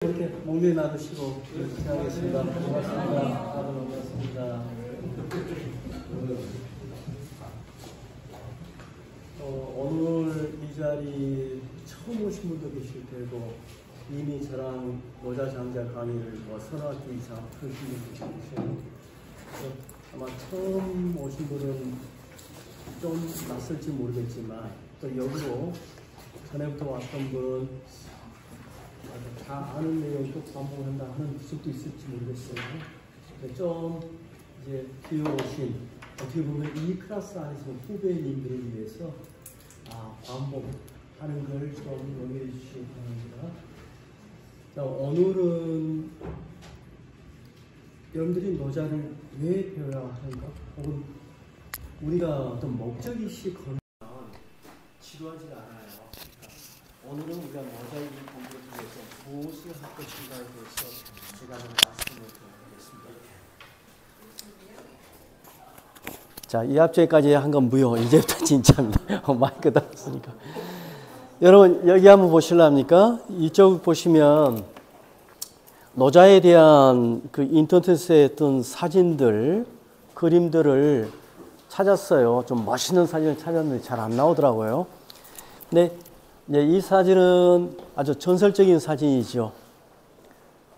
이렇게 목례 나누시고 시작하겠습니다. 반갑습니다. 다들 반갑습니다. 오늘 이 자리 처음 오신 분도 계실 테고 이미 저랑 노자 장자 강의를 서너 학기 이상 하신 분도 계세요. 아마 처음 오신 분은 좀 낯설지 모르겠지만 또 여기로 전에부터 왔던 분은 다 아는 내용 꼭 반복한다 하는 수도 있을지 모르겠어요. 좀 이제 뒤에 오신 어떻게 보면 이 클래스 안에서 후배님들을 위해서 반복하는 걸 좀 용해해 주시기 바랍니다. 자, 오늘은 여러분들이 노자를 왜 배워야 하는가, 혹은 우리가 어떤 목적의식 걸면 지루하지 않아요. 오늘은 우리가 노자의 공부를 위해서 무엇을 할 것인가에 대해서 제가 말씀을 드리겠습니다. 자, 이 앞전까지 한 건 무효. 이제부터 진짜입니다. 마이크 닫았으니까. 여러분, 여기 한번 보실랍니까? 이쪽 보시면 노자에 대한 그 인터넷에 뜬 사진들, 그림들을 찾았어요. 좀 멋있는 사진을 찾았는데 잘 안 나오더라고요. 근데 이 사진은 아주 전설적인 사진이죠.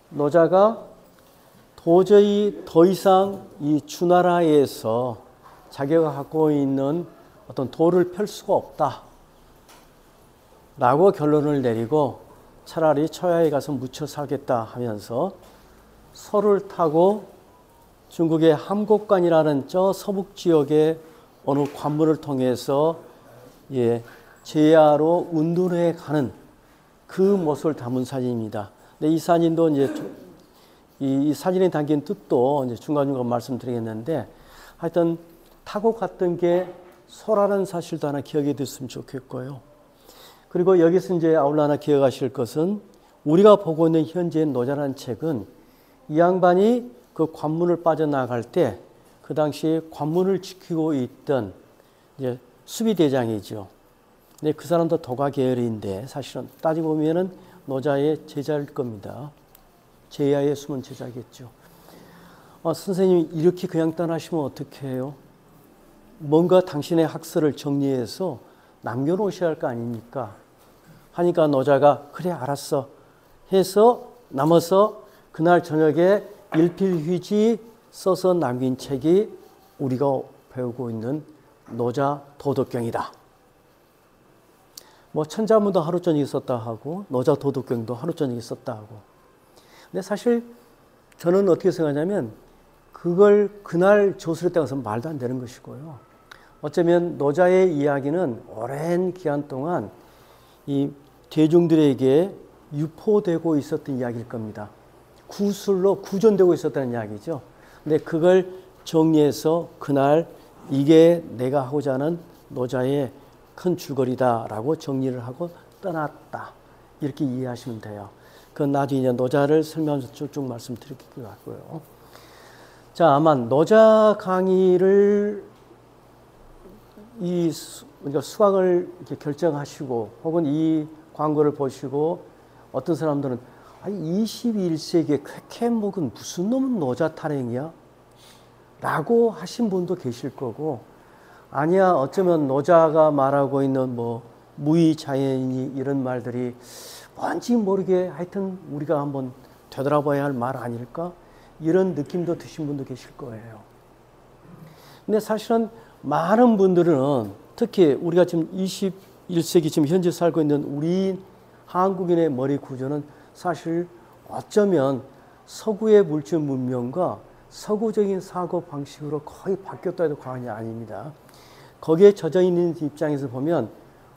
노자가 도저히 더 이상 이 주나라에서 자기가 갖고 있는 어떤 도를 펼 수가 없다 라고 결론을 내리고 차라리 초야에 가서 묻혀 살겠다 하면서 소를 타고 중국의 함곡관이라는 저 서북 지역의 어느 관문을 통해서 제야로 운둔해 가는 그 모습을 담은 사진입니다. 근데 이 사진도 이제 이 사진에 담긴 뜻도 이제 중간중간 말씀드리겠는데, 하여튼 타고 갔던 게 소라는 사실도 하나 기억해 두셨으면 좋겠고요. 그리고 여기서 이제 아울러 하나 기억하실 것은, 우리가 보고 있는 현재의 노자라는 책은 이 양반이 그 관문을 빠져나갈 때 그 당시 관문을 지키고 있던 이제 수비대장이죠. 근데 그 사람도 도가 계열인데 사실은 따지고 보면은 노자의 제자일 겁니다. 제야의 숨은 제자겠죠. 선생님이 이렇게 그냥 떠나시면 어떻게 해요? 뭔가 당신의 학설을 정리해서 남겨놓으셔야 할 거 아닙니까? 하니까 노자가 그래 알았어 해서 남아서 그날 저녁에 일필휘지 써서 남긴 책이 우리가 배우고 있는 노자 도덕경이다. 뭐 천자문도 하루 저녁에 썼다 하고 노자 도덕경도 하루 저녁에 썼다 하고. 근데 사실 저는 어떻게 생각하냐면 그걸 그날 조술했다고 해서 말도 안 되는 것이고요. 어쩌면 노자의 이야기는 오랜 기간 동안 이 대중들에게 유포되고 있었던 이야기일 겁니다. 구술로 구전되고 있었다는 이야기죠. 근데 그걸 정리해서 그날 이게 내가 하고자 하는 노자의 큰 줄거리다라고 정리를 하고 떠났다. 이렇게 이해하시면 돼요. 그건 나중에 이제 노자를 설명하면서 쭉쭉 말씀드릴 것 같고요. 자, 아마 노자 강의를 그러니까 수강을 이렇게 결정하시고 혹은 이 광고를 보시고 어떤 사람들은 21세기에 쾌쾌목은 무슨 놈은 노자 탄핵이야? 라고 하신 분도 계실 거고, 아니야 어쩌면 노자가 말하고 있는 뭐 무의자연이 이런 말들이 뭔지 모르게 하여튼 우리가 한번 되돌아봐야 할 말 아닐까? 이런 느낌도 드신 분도 계실 거예요. 근데 사실은 많은 분들은 특히 우리가 지금 21세기 지금 현재 살고 있는 우리 한국인의 머리 구조는 사실 어쩌면 서구의 물질 문명과 서구적인 사고 방식으로 거의 바뀌었다 해도 과언이 아닙니다. 거기에 젖어 있는 입장에서 보면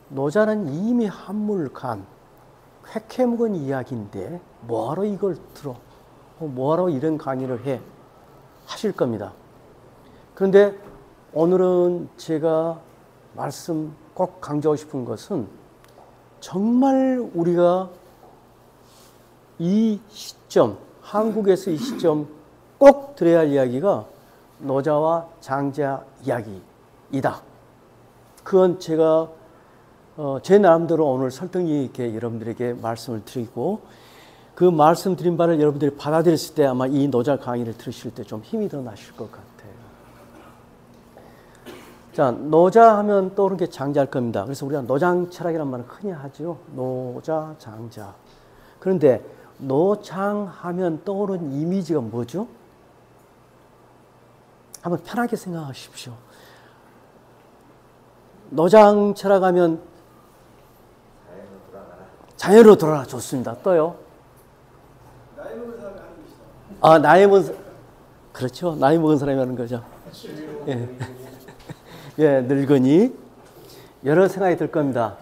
노자는 이미 한물간 쾌쾌묵은 이야기인데 뭐하러 이걸 들어? 뭐하러 이런 강의를 해? 하실 겁니다. 그런데 오늘은 제가 꼭 강조하고 싶은 것은 정말 우리가 이 시점, 한국에서 이 시점 꼭 들어야 할 이야기가 노자와 장자 이야기이다. 그건 제가 제 나름대로 오늘 설득력 있게 여러분들에게 말씀을 드리고, 그 말씀드린 바를 여러분들이 받아들였을 때 아마 이 노자 강의를 들으실 때 좀 힘이 더 나실 것 같아요. 자, 노자 하면 떠오르는 게 장자일 겁니다. 그래서 우리가 노장 철학이라는 말을 흔히 하죠. 노자, 장자. 그런데 노장 하면 떠오르는 이미지가 뭐죠? 한번 편하게 생각하십시오. 노장 철학하면 자연으로 돌아가라. 좋습니다. 또요? 나이 먹은 사람이 하는 것이다. 아, 나이 먹은 그렇죠. 나이 먹은 사람이 하는 거죠. 예. 예, 늙으니 여러 생각이 들 겁니다.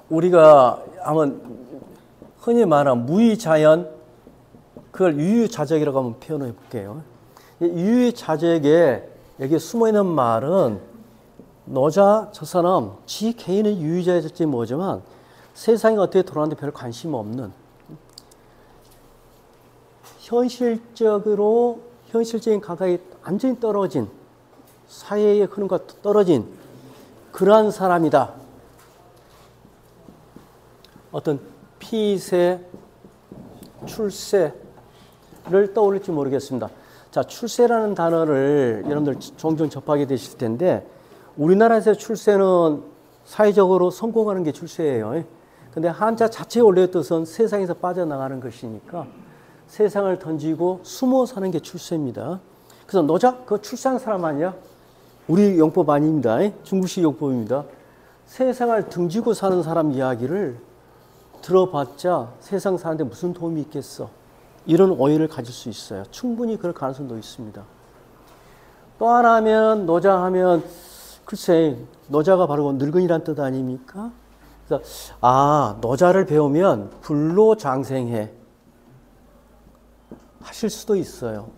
우리가 한번 흔히 말하는 무의자연, 그걸 유유자적이라고 한번 표현해 볼게요. 유유자적에 여기 숨어 있는 말은 노자 저 사람 지 개인은 유유자적지 뭐지만 세상이 어떻게 돌아가는데 별 관심 없는 현실적인 감각이 완전히 떨어진 사회의 흐름과 떨어진 그러한 사람이다. 어떤 피세, 출세를 떠올릴지 모르겠습니다. 자, 출세라는 단어를 여러분들 종종 접하게 되실 텐데 우리나라에서 출세는 사회적으로 성공하는 게 출세예요. 근데 한자 자체의 원래 뜻은 세상에서 빠져나가는 것이니까 세상을 던지고 숨어 사는 게 출세입니다. 그래서 노자? 그거 출세한 사람 아니야? 우리 용법 아닙니다. 중국식 용법입니다. 세상을 등지고 사는 사람 이야기를 들어봤자 세상 사는데 무슨 도움이 있겠어? 이런 오해를 가질 수 있어요. 충분히 그럴 가능성도 있습니다. 또 하나 하면 노자 하면 글쎄 노자가 바로 늙은이란 뜻 아닙니까? 그래서 노자를 배우면 불로장생해 하실 수도 있어요.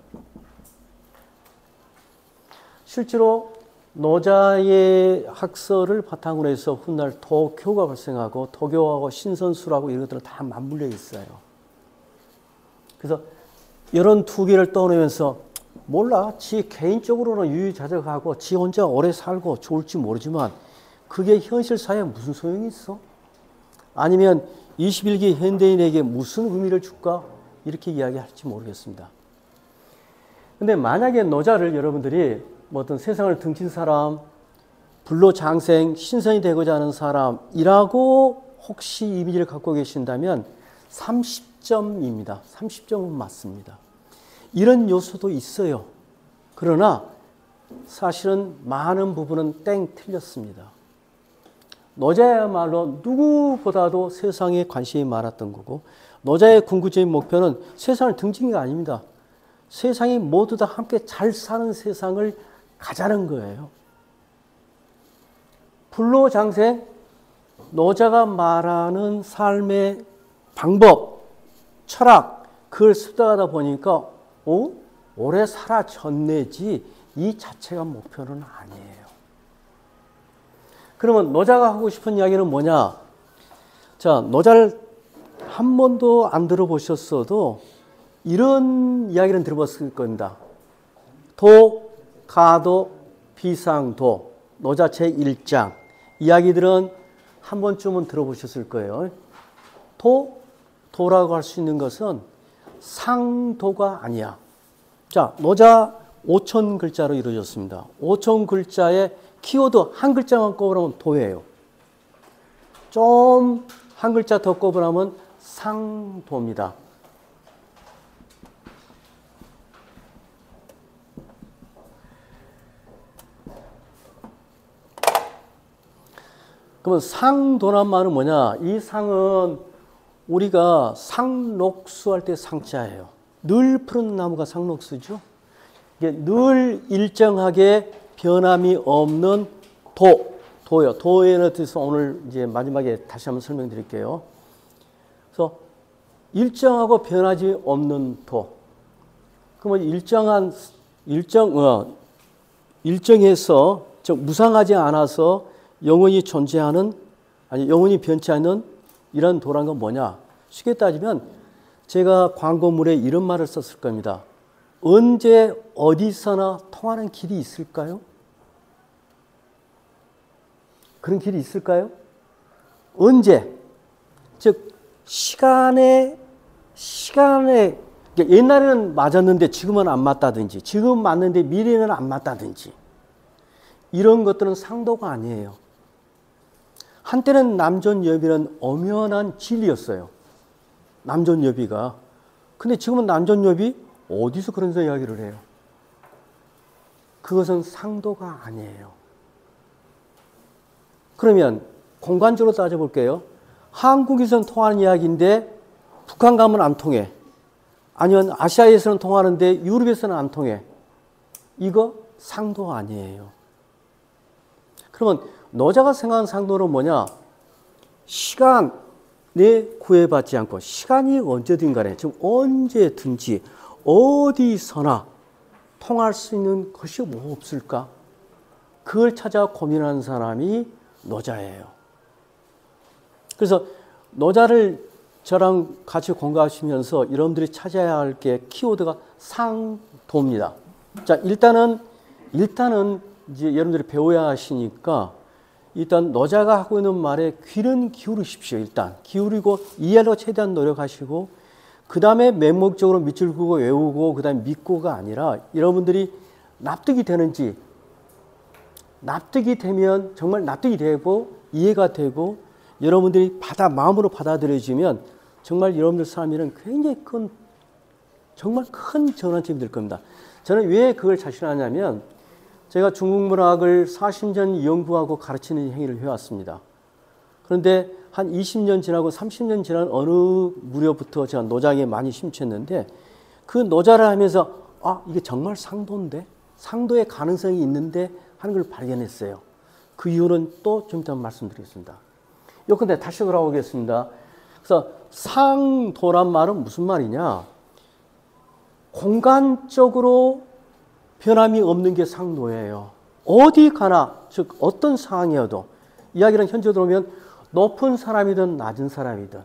실제로 노자의 학설을 바탕으로 해서 훗날 도교가 발생하고 도교하고 신선수라고 이런 것들은 다 맞물려 있어요. 그래서 이런 두 개를 떠오르면서 몰라, 지 개인적으로는 유유자적하고 지 혼자 오래 살고 좋을지 모르지만 그게 현실 사회에 무슨 소용이 있어? 아니면 21기 현대인에게 무슨 의미를 줄까? 이렇게 이야기할지 모르겠습니다. 근데 만약에 노자를 여러분들이 뭐 어떤 세상을 등진 사람, 불로장생, 신선이 되고자 하는 사람이라고 혹시 이미지를 갖고 계신다면 30점입니다. 30점은 맞습니다. 이런 요소도 있어요. 그러나 사실은 많은 부분은 땡 틀렸습니다. 노자야말로 누구보다도 세상에 관심이 많았던 거고 노자의 궁극적인 목표는 세상을 등진 게 아닙니다. 세상이 모두 다 함께 잘 사는 세상을 가자는 거예요. 불로장생, 노자가 말하는 삶의 방법, 철학, 그걸 습득하다 보니까 오래 살아졌네지 이 자체가 목표는 아니에요. 그러면 노자가 하고 싶은 이야기는 뭐냐? 자, 노자를 한 번도 안 들어보셨어도 이런 이야기는 들어봤을 겁니다. 도, 가도, 비상도, 노자 제1장 이야기들은 한 번쯤은 들어보셨을 거예요. 도라고 할 수 있는 것은 상도가 아니야. 자, 노자 5천 글자로 이루어졌습니다. 5천 글자의 키워드 한 글자만 꼽으라면 도예요. 좀 한 글자 더 꼽으라면 상도입니다. 그러면 상도란 말은 뭐냐? 이 상은 우리가 상록수 할 때 상자예요. 늘 푸른 나무가 상록수죠. 이게 늘 일정하게 변함이 없는 도요. 도에는 뜻은 오늘 이제 마지막에 다시 한번 설명드릴게요. 그래서 일정하고 변하지 없는 도. 그러면 일정해서 즉 무상하지 않아서 영원히 존재하는 아니 영원히 변치 않는 이런 도란 건 뭐냐? 쉽게 따지면 제가 광고물에 이런 말을 썼을 겁니다. 언제 어디서나 통하는 길이 있을까요? 그런 길이 있을까요? 언제? 즉 시간에 옛날에는 맞았는데 지금은 안 맞다든지, 지금 맞는데 미래는 안 맞다든지, 이런 것들은 상도가 아니에요. 한때는 남존여비는 엄연한 진리였어요. 남존여비가. 근데 지금은 남존여비 어디서 그런 이야기를 해요? 그것은 상도가 아니에요. 그러면 공간적으로 따져볼게요. 한국에서는 통하는 이야기인데 북한 가면 안 통해. 아니면 아시아에서는 통하는데 유럽에서는 안 통해. 이거 상도 아니에요. 그러면 노자가 생각하는 상도는 뭐냐? 시간에 구애받지 않고 시간이 언제든 간에 지금 언제든지 어디서나 통할 수 있는 것이 뭐 없을까? 그걸 찾아 고민하는 사람이 노자예요. 그래서 노자를 저랑 같이 공부하시면서 여러분들이 찾아야 할 게 키워드가 상도입니다. 자, 일단은 이제 여러분들이 배워야 하시니까 일단 노자가 하고 있는 말에 귀는 기울이십시오. 일단 기울이고 이해하려고 최대한 노력하시고, 그 다음에 맹목적으로 밑줄 그고 외우고 그 다음에 믿고가 아니라 여러분들이 납득이 되는지, 납득이 되면 정말 납득이 되고 이해가 되고 여러분들이 마음으로 받아들여지면 정말 여러분들 삶에는 굉장히 정말 큰 전환점이 될 겁니다. 저는 왜 그걸 자신하냐면 제가 중국 문학을 40년 연구하고 가르치는 행위를 해왔습니다. 그런데 한 20년 지나고 30년 지난 어느 무렵부터 제가 노자에 많이 심취했는데, 그 노자를 하면서 이게 정말 상도인데, 상도의 가능성이 있는데 하는 걸 발견했어요. 그 이유는 또 좀 이따 말씀드리겠습니다. 요컨대 다시 돌아오겠습니다. 그래서 상도란 말은 무슨 말이냐? 공간적으로 변함이 없는 게 상도예요. 어디 가나, 즉 어떤 상황이어도, 이야기는 현재 들어오면 높은 사람이든 낮은 사람이든,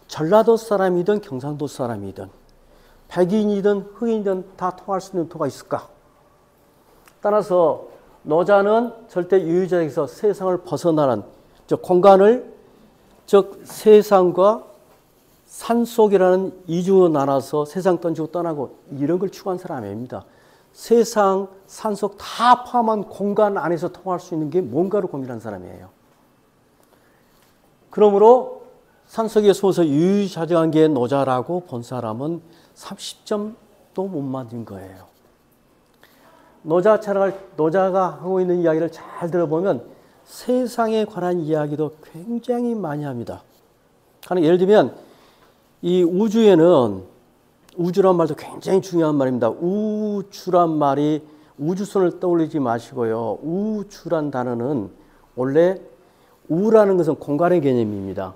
전라도 사람이든 경상도 사람이든, 백인이든 흑인이든 다 통할 수 있는 도가 있을까? 따라서 노자는 절대 유유자에서 세상을 벗어나는, 즉 공간을, 즉 세상과 산속이라는 이중으로 나눠서 세상 던지고 떠나고 이런 걸 추구한 사람이 아닙니다. 세상, 산속 다 포함한 공간 안에서 통할 수 있는 게 뭔가를 고민한 사람이에요. 그러므로 산속에 숨어서 유유자적한 게 노자라고 본 사람은 30점도 못 맞은 거예요. 노자가 하고 있는 이야기를 잘 들어보면 세상에 관한 이야기도 굉장히 많이 합니다. 예를 들면 이 우주에는, 우주란 말도 굉장히 중요한 말입니다. 우주란 말이 우주선을 떠올리지 마시고요. 우주란 단어는 원래 우라는 것은 공간의 개념입니다.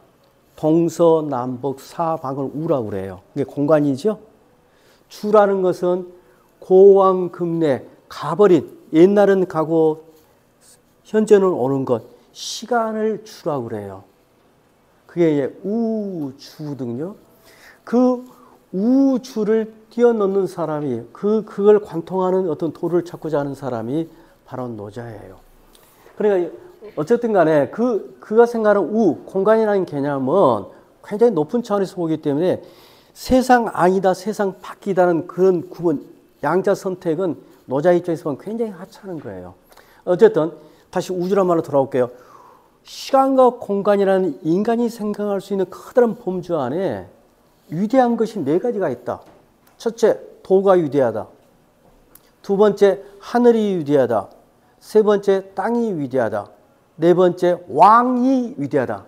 동서남북 사방을 우라고 그래요. 이게 공간이죠. 주라는 것은 고왕급내 가버린, 옛날은 가고 현재는 오는 것, 시간을 주라고 그래요. 그게 우주거든요. 그 우주를 뛰어넘는 사람이, 그걸 관통하는 어떤 도를 찾고자 하는 사람이 바로 노자예요. 그러니까 어쨌든 간에 그가 생각하는 공간이라는 개념은 굉장히 높은 차원에서 보기 때문에 세상 아니다, 세상 밖이다는 그런 구분, 양자 선택은 노자 입장에서 보면 굉장히 하찮은 거예요. 어쨌든 다시 우주란 말로 돌아올게요. 시간과 공간이라는 인간이 생각할 수 있는 커다란 범주 안에 위대한 것이 4가지가 있다. 첫째, 도가 위대하다. 두 번째, 하늘이 위대하다. 세 번째, 땅이 위대하다. 네 번째, 왕이 위대하다.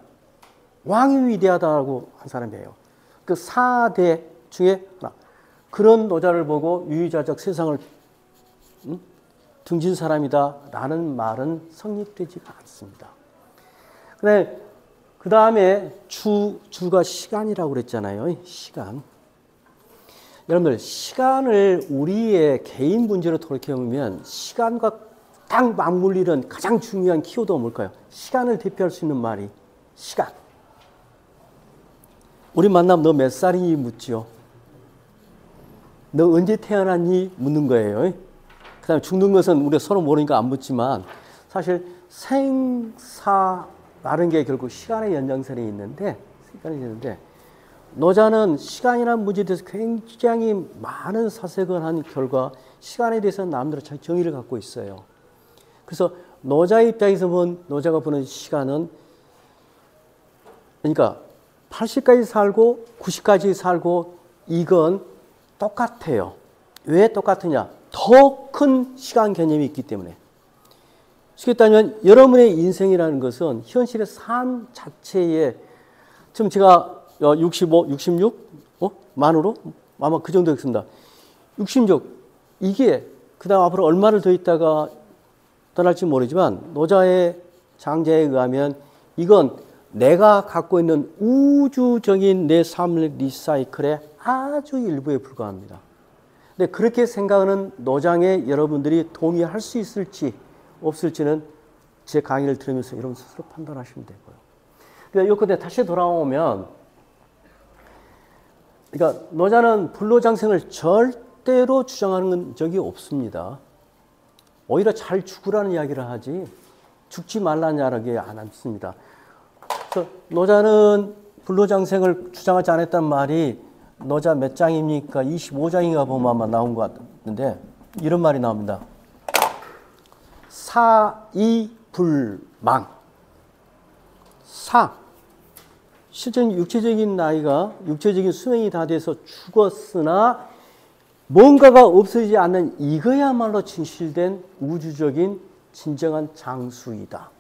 왕이 위대하다고 한 사람이에요. 그 4대 중에 하나. 그런 노자를 보고 유유자적 세상을 등진 사람이다 라는 말은 성립되지가 않습니다. 그 다음에 주가 시간이라고 그랬잖아요. 시간. 여러분들, 시간을 우리의 개인 문제로 돌이켜보면 시간과 딱 맞물리는 가장 중요한 키워드가 뭘까요? 시간을 대표할 수 있는 말이 시간. 우리 만나면 너 몇 살이니 묻지요. 너 언제 태어났니 묻는 거예요. 그 다음에 죽는 것은 우리가 서로 모르니까 안 묻지만 사실 생사라는 게 결국 시간의 연장선이 있는데 노자는 시간이라는 문제에 대해서 굉장히 많은 사색을 한 결과 시간에 대해서는 나름대로 잘 정의를 갖고 있어요. 그래서 노자의 입장에서 보면 노자가 보는 시간은 그러니까 80까지 살고 90까지 살고 이건 똑같아요. 왜 똑같으냐? 더 큰 시간 개념이 있기 때문에. 쉽게 따지면 여러분의 인생이라는 것은 현실의 삶 자체에 지금 제가 65, 66 만으로 아마 그 정도였습니다. 66 이게 그다음 앞으로 얼마를 더 있다가 떠날지 모르지만 노자의 장자에 의하면 이건 내가 갖고 있는 우주적인 내 삶의 리사이클의 아주 일부에 불과합니다. 근데 그렇게 생각하는 노장에 여러분들이 동의할 수 있을지 없을지는 제 강의를 들으면서 여러분 스스로 판단하시면 되고요. 그러니까 요컨대 다시 돌아오면 그러니까 노자는 불로장생을 절대로 주장하는 적이 없습니다. 오히려 잘 죽으라는 이야기를 하지 죽지 말라는 이야기 안 했습니다. 그래서 노자는 불로장생을 주장하지 않았단 말이 노자 몇 장입니까? 25장인가 보면 아마 나온 것 같은데 이런 말이 나옵니다. 사이불망. 실제 육체적인 나이가 육체적인 수명이 다 돼서 죽었으나 뭔가가 없어지지 않는 이거야말로 진실된 우주적인 진정한 장수이다.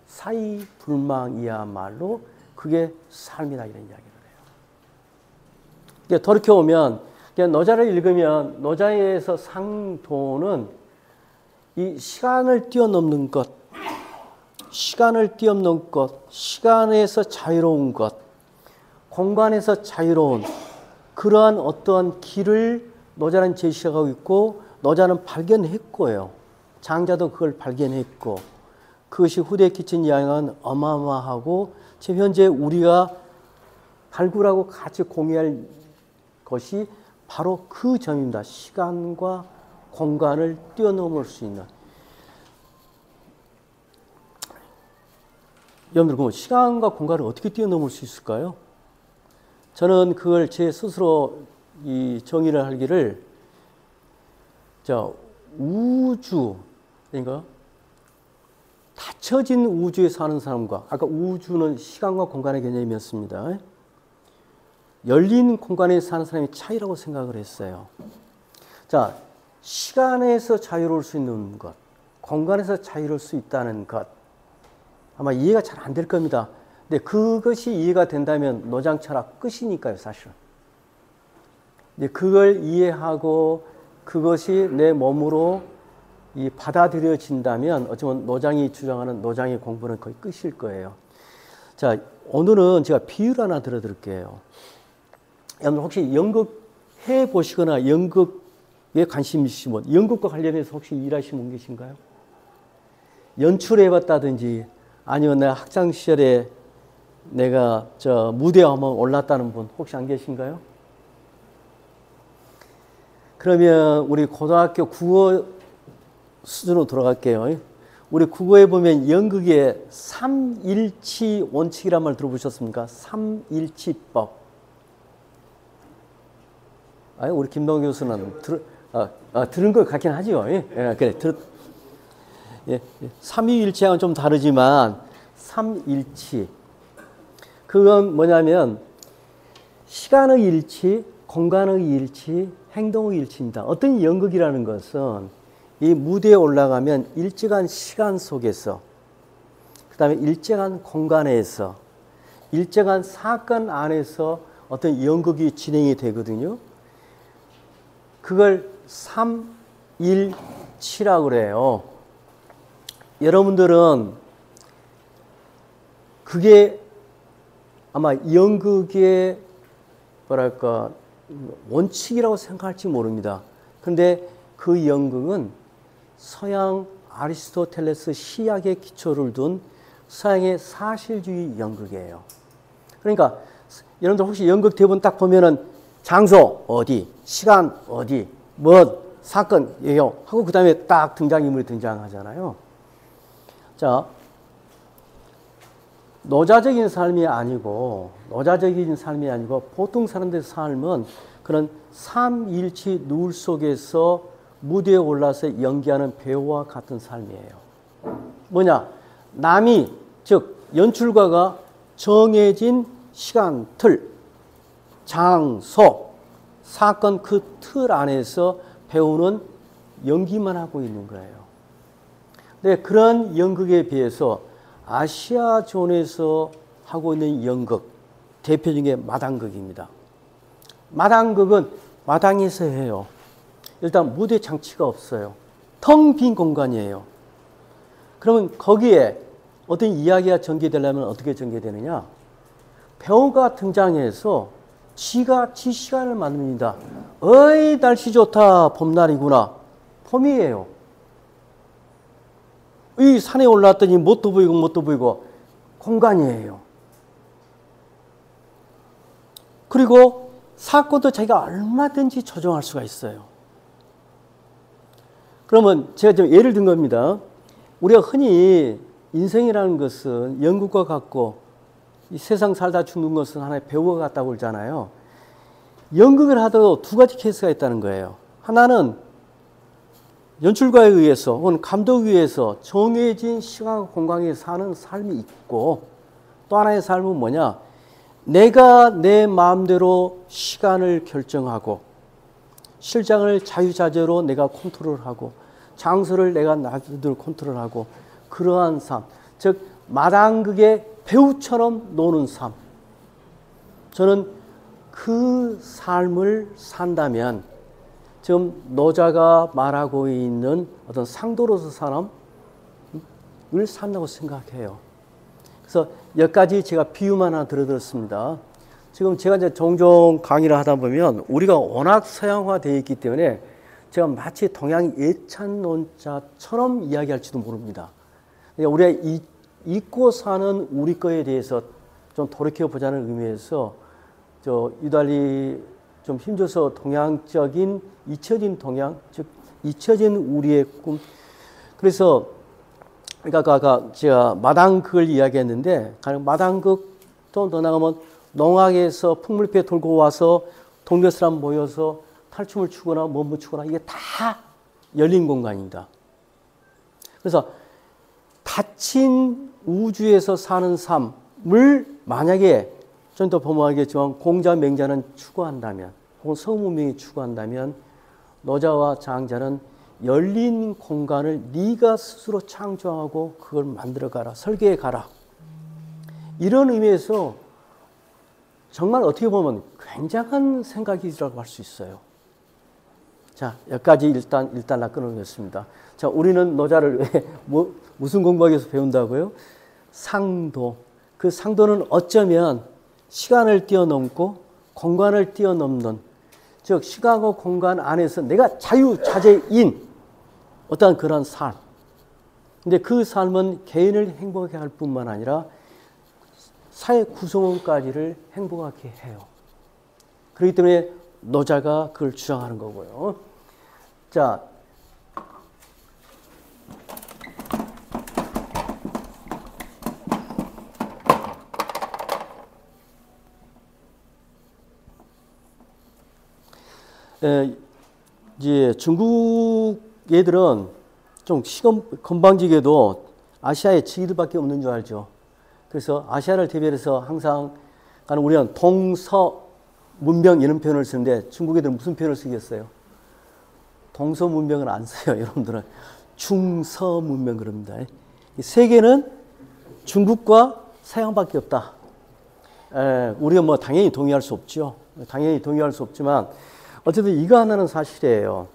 사이불망이야말로 그게 삶이다 이런 이야기를 해요. 돌이켜보면 노자를 읽으면 노자에서 상도는 이 시간을 뛰어넘는 것, 시간에서 자유로운 것, 공간에서 자유로운 그러한 어떠한 길을 노자는 제시하고 있고 노자는 발견했고요. 장자도 그걸 발견했고 그것이 후대에 끼친 영향은 어마어마하고 지금 현재 우리가 발굴하고 같이 공유할 것이 바로 그 점입니다. 시간과 공간을 뛰어넘을 수 있는. 여러분들 그러면 시간과 공간을 어떻게 뛰어넘을 수 있을까요? 저는 그걸 제 스스로 이 정의를 하기를 우주 그러니까 닫혀진 우주에 사는 사람과 아까 우주는 시간과 공간의 개념이었습니다. 열린 공간에 사는 사람의 차이라고 생각을 했어요. 자, 시간에서 자유로울 수 있는 것, 공간에서 자유로울 수 있다는 것 아마 이해가 잘 안 될 겁니다. 근데 그것이 이해가 된다면 노장 철학 끝이니까요, 사실은. 근데 그걸 이해하고 그것이 내 몸으로 이 받아들여진다면 어쩌면 노장이 주장하는 노장의 공부는 거의 끝일 거예요. 자, 오늘은 제가 비유를 하나 들어드릴게요. 여러분 혹시 연극 해보시거나 연극에 관심 있으신 분, 연극과 관련해서 혹시 일하신 분 계신가요? 연출해봤다든지 아니면 내가 학창시절에 내가 무대에 한번 올랐다는 분 혹시 안 계신가요? 그러면 우리 고등학교 국어 수준으로 돌아갈게요. 우리 국어에 보면 연극의 삼일치 원칙이란 말 들어보셨습니까? 삼일치법. 우리 김동호 교수는 들은 걸 같긴 하죠. 그래, 삼위일치하고는 좀 다르지만 삼일치. 그건 뭐냐면 시간의 일치, 공간의 일치, 행동의 일치입니다. 어떤 연극이라는 것은 이 무대에 올라가면 일정한 시간 속에서 그 다음에 일정한 공간에서 일정한 사건 안에서 어떤 연극이 진행이 되거든요. 그걸 삼일치라고 그래요. 여러분들은 그게 아마 연극의 뭐랄까 원칙이라고 생각할지 모릅니다. 그런데 그 연극은 서양 아리스토텔레스 시약의 기초를 둔 서양의 사실주의 연극이에요. 그러니까 여러분들 혹시 연극 대본 딱 보면은 장소 어디, 시간 어디, 뭐 사건 예요 하고 그 다음에 딱 등장인물이 등장하잖아요. 자, 노자적인 삶이 아니고 보통 사람들의 삶은 그런 삼일치 누울 속에서 무대에 올라서 연기하는 배우와 같은 삶이에요. 뭐냐? 남이, 즉 연출가가 정해진 시간, 틀, 장소, 사건 그 틀 안에서 배우는 연기만 하고 있는 거예요. 근데 그런 연극에 비해서 아시아존에서 하고 있는 연극, 대표적인 게 마당극입니다. 마당극은 마당에서 해요. 일단 무대 장치가 없어요. 텅 빈 공간이에요. 그러면 거기에 어떤 이야기가 전개되려면 어떻게 전개되느냐? 배우가 등장해서 지가 지 시간을 만듭니다. 어이 날씨 좋다, 봄날이구나. 봄이에요. 이 산에 올라왔더니 못도 보이고 공간이에요. 그리고 사건도 자기가 얼마든지 조정할 수가 있어요. 그러면 제가 좀 예를 든 겁니다. 우리가 흔히 인생이라는 것은 연극과 같고 이 세상 살다 죽는 것은 하나의 배우와 같다고 그러잖아요. 연극을 하더라도 두 가지 케이스가 있다는 거예요. 하나는 연출가에 의해서 혹은 감독에 의해서 정해진 시간 공간에 사는 삶이 있고, 또 하나의 삶은 뭐냐? 내가 내 마음대로 시간을 결정하고 실장을 자유자재로 내가 컨트롤하고 장소를 내가 나름대로 컨트롤하고 그러한 삶, 즉 마당극의 배우처럼 노는 삶. 저는 그 삶을 산다면 지금 노자가 말하고 있는 어떤 상도로서 사람을 산다고 생각해요. 그래서 몇 가지 제가 비유만 하나 들어드렸습니다. 지금 제가 이제 종종 강의를 하다 보면 우리가 워낙 서양화되어 있기 때문에 제가 마치 동양 예찬론자처럼 이야기할지도 모릅니다. 우리가 잊고 사는 우리 거에 대해서 좀 돌이켜보자는 의미에서 유달리 좀 힘줘서 동양적인 잊혀진 동양, 즉 잊혀진 우리의 꿈. 그래서 그러니까 아까 제가 마당극을 이야기했는데 마당극 또 더 나가면 농악에서 풍물배 돌고 와서 동네 사람 모여서 탈춤을 추거나 몸을 추거나 이게 다 열린 공간입니다. 그래서 닫힌 우주에서 사는 삶을 만약에 좀 더 범하겠지만 공자 맹자는 추구한다면 혹은 서문명이 추구한다면 노자와 장자는 열린 공간을 네가 스스로 창조하고 그걸 만들어가라, 설계해가라. 이런 의미에서 정말 어떻게 보면 굉장한 생각이라고 할 수 있어요. 자, 여기까지 일단 끊어보겠습니다. 자, 우리는 노자를 왜, 무슨 공부하기 위해서 배운다고요? 상도. 그 상도는 어쩌면 시간을 뛰어넘고 공간을 뛰어넘는, 즉 시간과 공간 안에서 내가 자유자재인 어떤 그런 삶. 근데 그 삶은 개인을 행복하게 할 뿐만 아니라 사회 구성원까지를 행복하게 해요. 그렇기 때문에 노자가 그걸 주장하는 거고요. 자, 이제 중국 애들은 좀 건방지게도 아시아에 지들밖에 없는 줄 알죠. 그래서 아시아를 대비해서 항상 우리는 동서 문명 이런 표현을 쓰는데 중국 애들은 무슨 표현을 쓰겠어요? 동서 문명을 안 써요. 여러분들은 중서 문명 그럽니다. 세계는 중국과 서양밖에 없다. 우리가 뭐 당연히 동의할 수 없죠. 당연히 동의할 수 없지만 어쨌든 이거 하나는 사실이에요.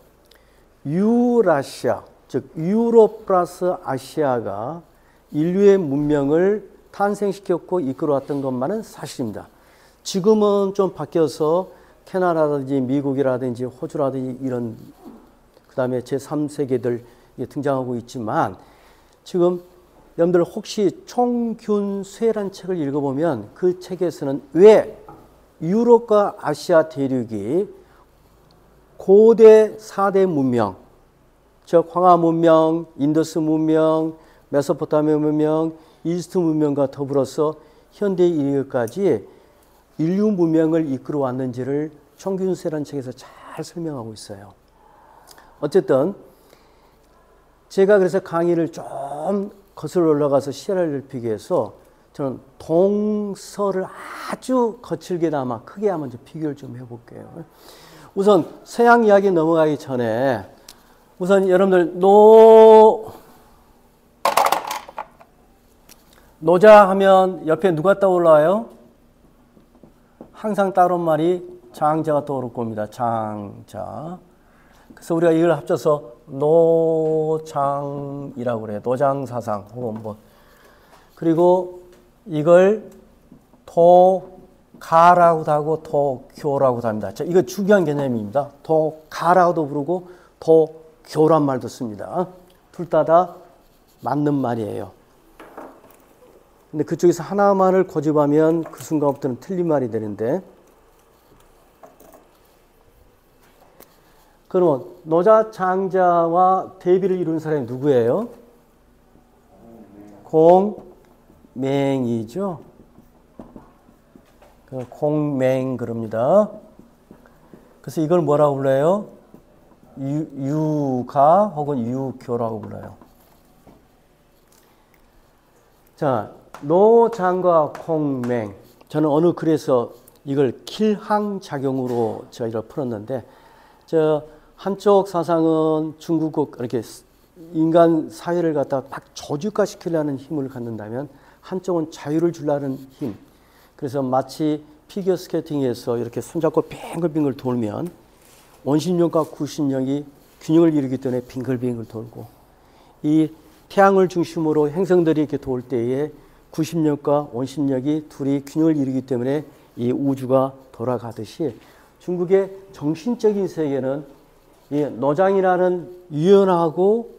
유라시아, 즉 유럽 플러스 아시아가 인류의 문명을 탄생시켰고 이끌어왔던 것만은 사실입니다. 지금은 좀 바뀌어서 캐나다라든지 미국이라든지 호주라든지 이런 그 다음에 제3세계들 등장하고 있지만 지금 여러분들 혹시 총균쇠란 책을 읽어보면 그 책에서는 왜 유럽과 아시아 대륙이 고대 4대 문명, 즉 황하 문명, 인더스 문명, 메소포타미아 문명, 이집트 문명과 더불어서 현대 인류까지 인류 문명을 이끌어 왔는지를 총균세라는 책에서 잘 설명하고 있어요. 어쨌든 제가 그래서 강의를 좀 거슬러 올라가서 시야를 넓히기 위해서 저는 동서를 아주 거칠게나마 크게 한번 비교를 좀 해볼게요. 우선 서양 이야기 넘어가기 전에 우선 여러분들 노자 하면 옆에 누가 떠올라요? 항상 따로 말이 장자가 떠오를 겁니다. 장자. 그래서 우리가 이걸 합쳐서 노장이라고 그래요. 노장사상 혹은 뭐. 그리고 이걸 도가라고도 하고 도교라고도 합니다. 자, 이거 중요한 개념입니다. 도가라고도 부르고 도교란 말도 씁니다. 둘 다 맞는 말이에요. 근데 그쪽에서 하나만을 고집하면 그 순간부터는 틀린 말이 되는데, 그러면 노자 장자와 대비를 이룬 사람이 누구예요? 공맹이죠. 공맹 그럽니다. 그래서 이걸 뭐라고 불러요? 유가 혹은 유교라고 불러요. 자, 노장과 공맹. 저는 어느 글에서 이걸 kil항작용으로 저희가 풀었는데, 한쪽 사상은 중국국 이렇게 인간 사회를 갖다가 막 조직화시키려는 힘을 갖는다면 한쪽은 자유를 주려는 힘. 그래서 마치 피겨 스케이팅에서 이렇게 손잡고 빙글빙글 돌면 원심력과 구심력이 균형을 이루기 때문에 빙글빙글 돌고, 이 태양을 중심으로 행성들이 이렇게 돌 때에 구심력과 원심력이 둘이 균형을 이루기 때문에 이 우주가 돌아가듯이 중국의 정신적인 세계는 이 노장이라는 유연하고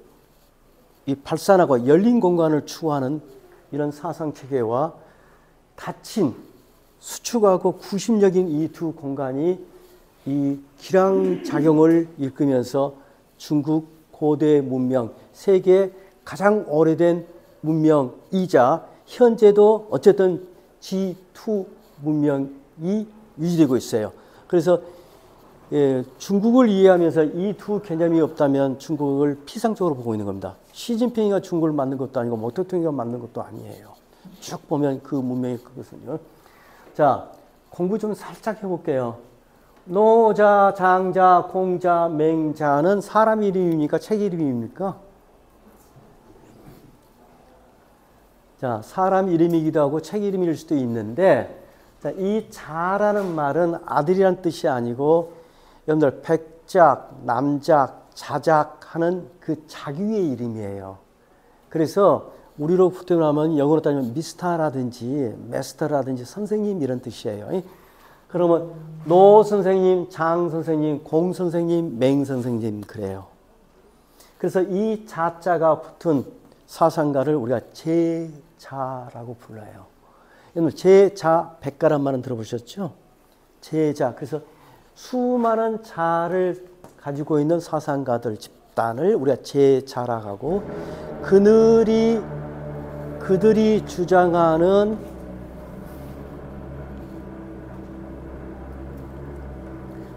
이 발산하고 열린 공간을 추구하는 이런 사상 체계와 닫힌 수축하고 구심력인 이 두 공간이 이 기량작용을 일으키면서 중국 고대 문명, 세계 가장 오래된 문명이자 현재도 어쨌든 G2 문명이 유지되고 있어요. 그래서 중국을 이해하면서 이 두 개념이 없다면 중국을 피상적으로 보고 있는 겁니다. 시진핑이가 중국을 만든 것도 아니고 모 대통령이가 만든 것도 아니에요. 쭉 보면 그 문명이 그것은요. 자, 공부 좀 살짝 해볼게요. 노자, 장자, 공자, 맹자는 사람 이름입니까? 책 이름입니까? 자, 사람 이름이기도 하고 책 이름일 수도 있는데, 자, 이 자라는 말은 아들이란 뜻이 아니고 여러분들 백작, 남작, 자작 하는 그 자기의 이름이에요. 그래서 우리로 표현하면 영어로 따지면 미스터라든지 마스터라든지 선생님 이런 뜻이에요. 그러면 노 선생님, 장 선생님, 공 선생님, 맹 선생님 그래요. 그래서 이 자자가 붙은 사상가를 우리가 제자라고 불러요. 여러분 제자 백가란 말은 들어보셨죠? 제자. 그래서 수많은 자를 가지고 있는 사상가들 집단을 우리가 제자라고 하고, 그들이 주장하는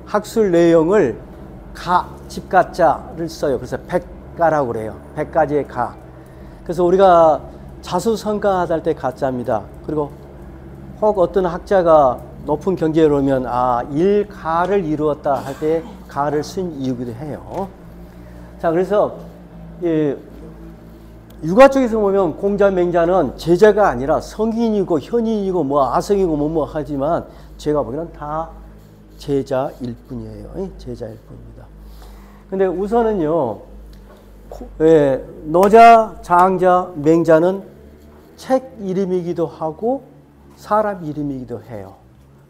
학술 내용을 집가자를 써요. 그래서 백가라고 그래요. 100가지의 가. 그래서 우리가 자수성가할 때 가자입니다. 그리고 혹 어떤 학자가 높은 경지에 오르면 일가를 이루었다 할 때 가를 쓴 이유기도 해요. 자, 그래서 육아 쪽에서 보면 공자, 맹자는 제자가 아니라 성인이고 현인이고 뭐 아성이고 뭐 하지만 제가 보기에는 다 제자일 뿐이에요. 제자일 뿐입니다. 근데 우선은요, 노자, 장자, 맹자는 책 이름이기도 하고 사람 이름이기도 해요.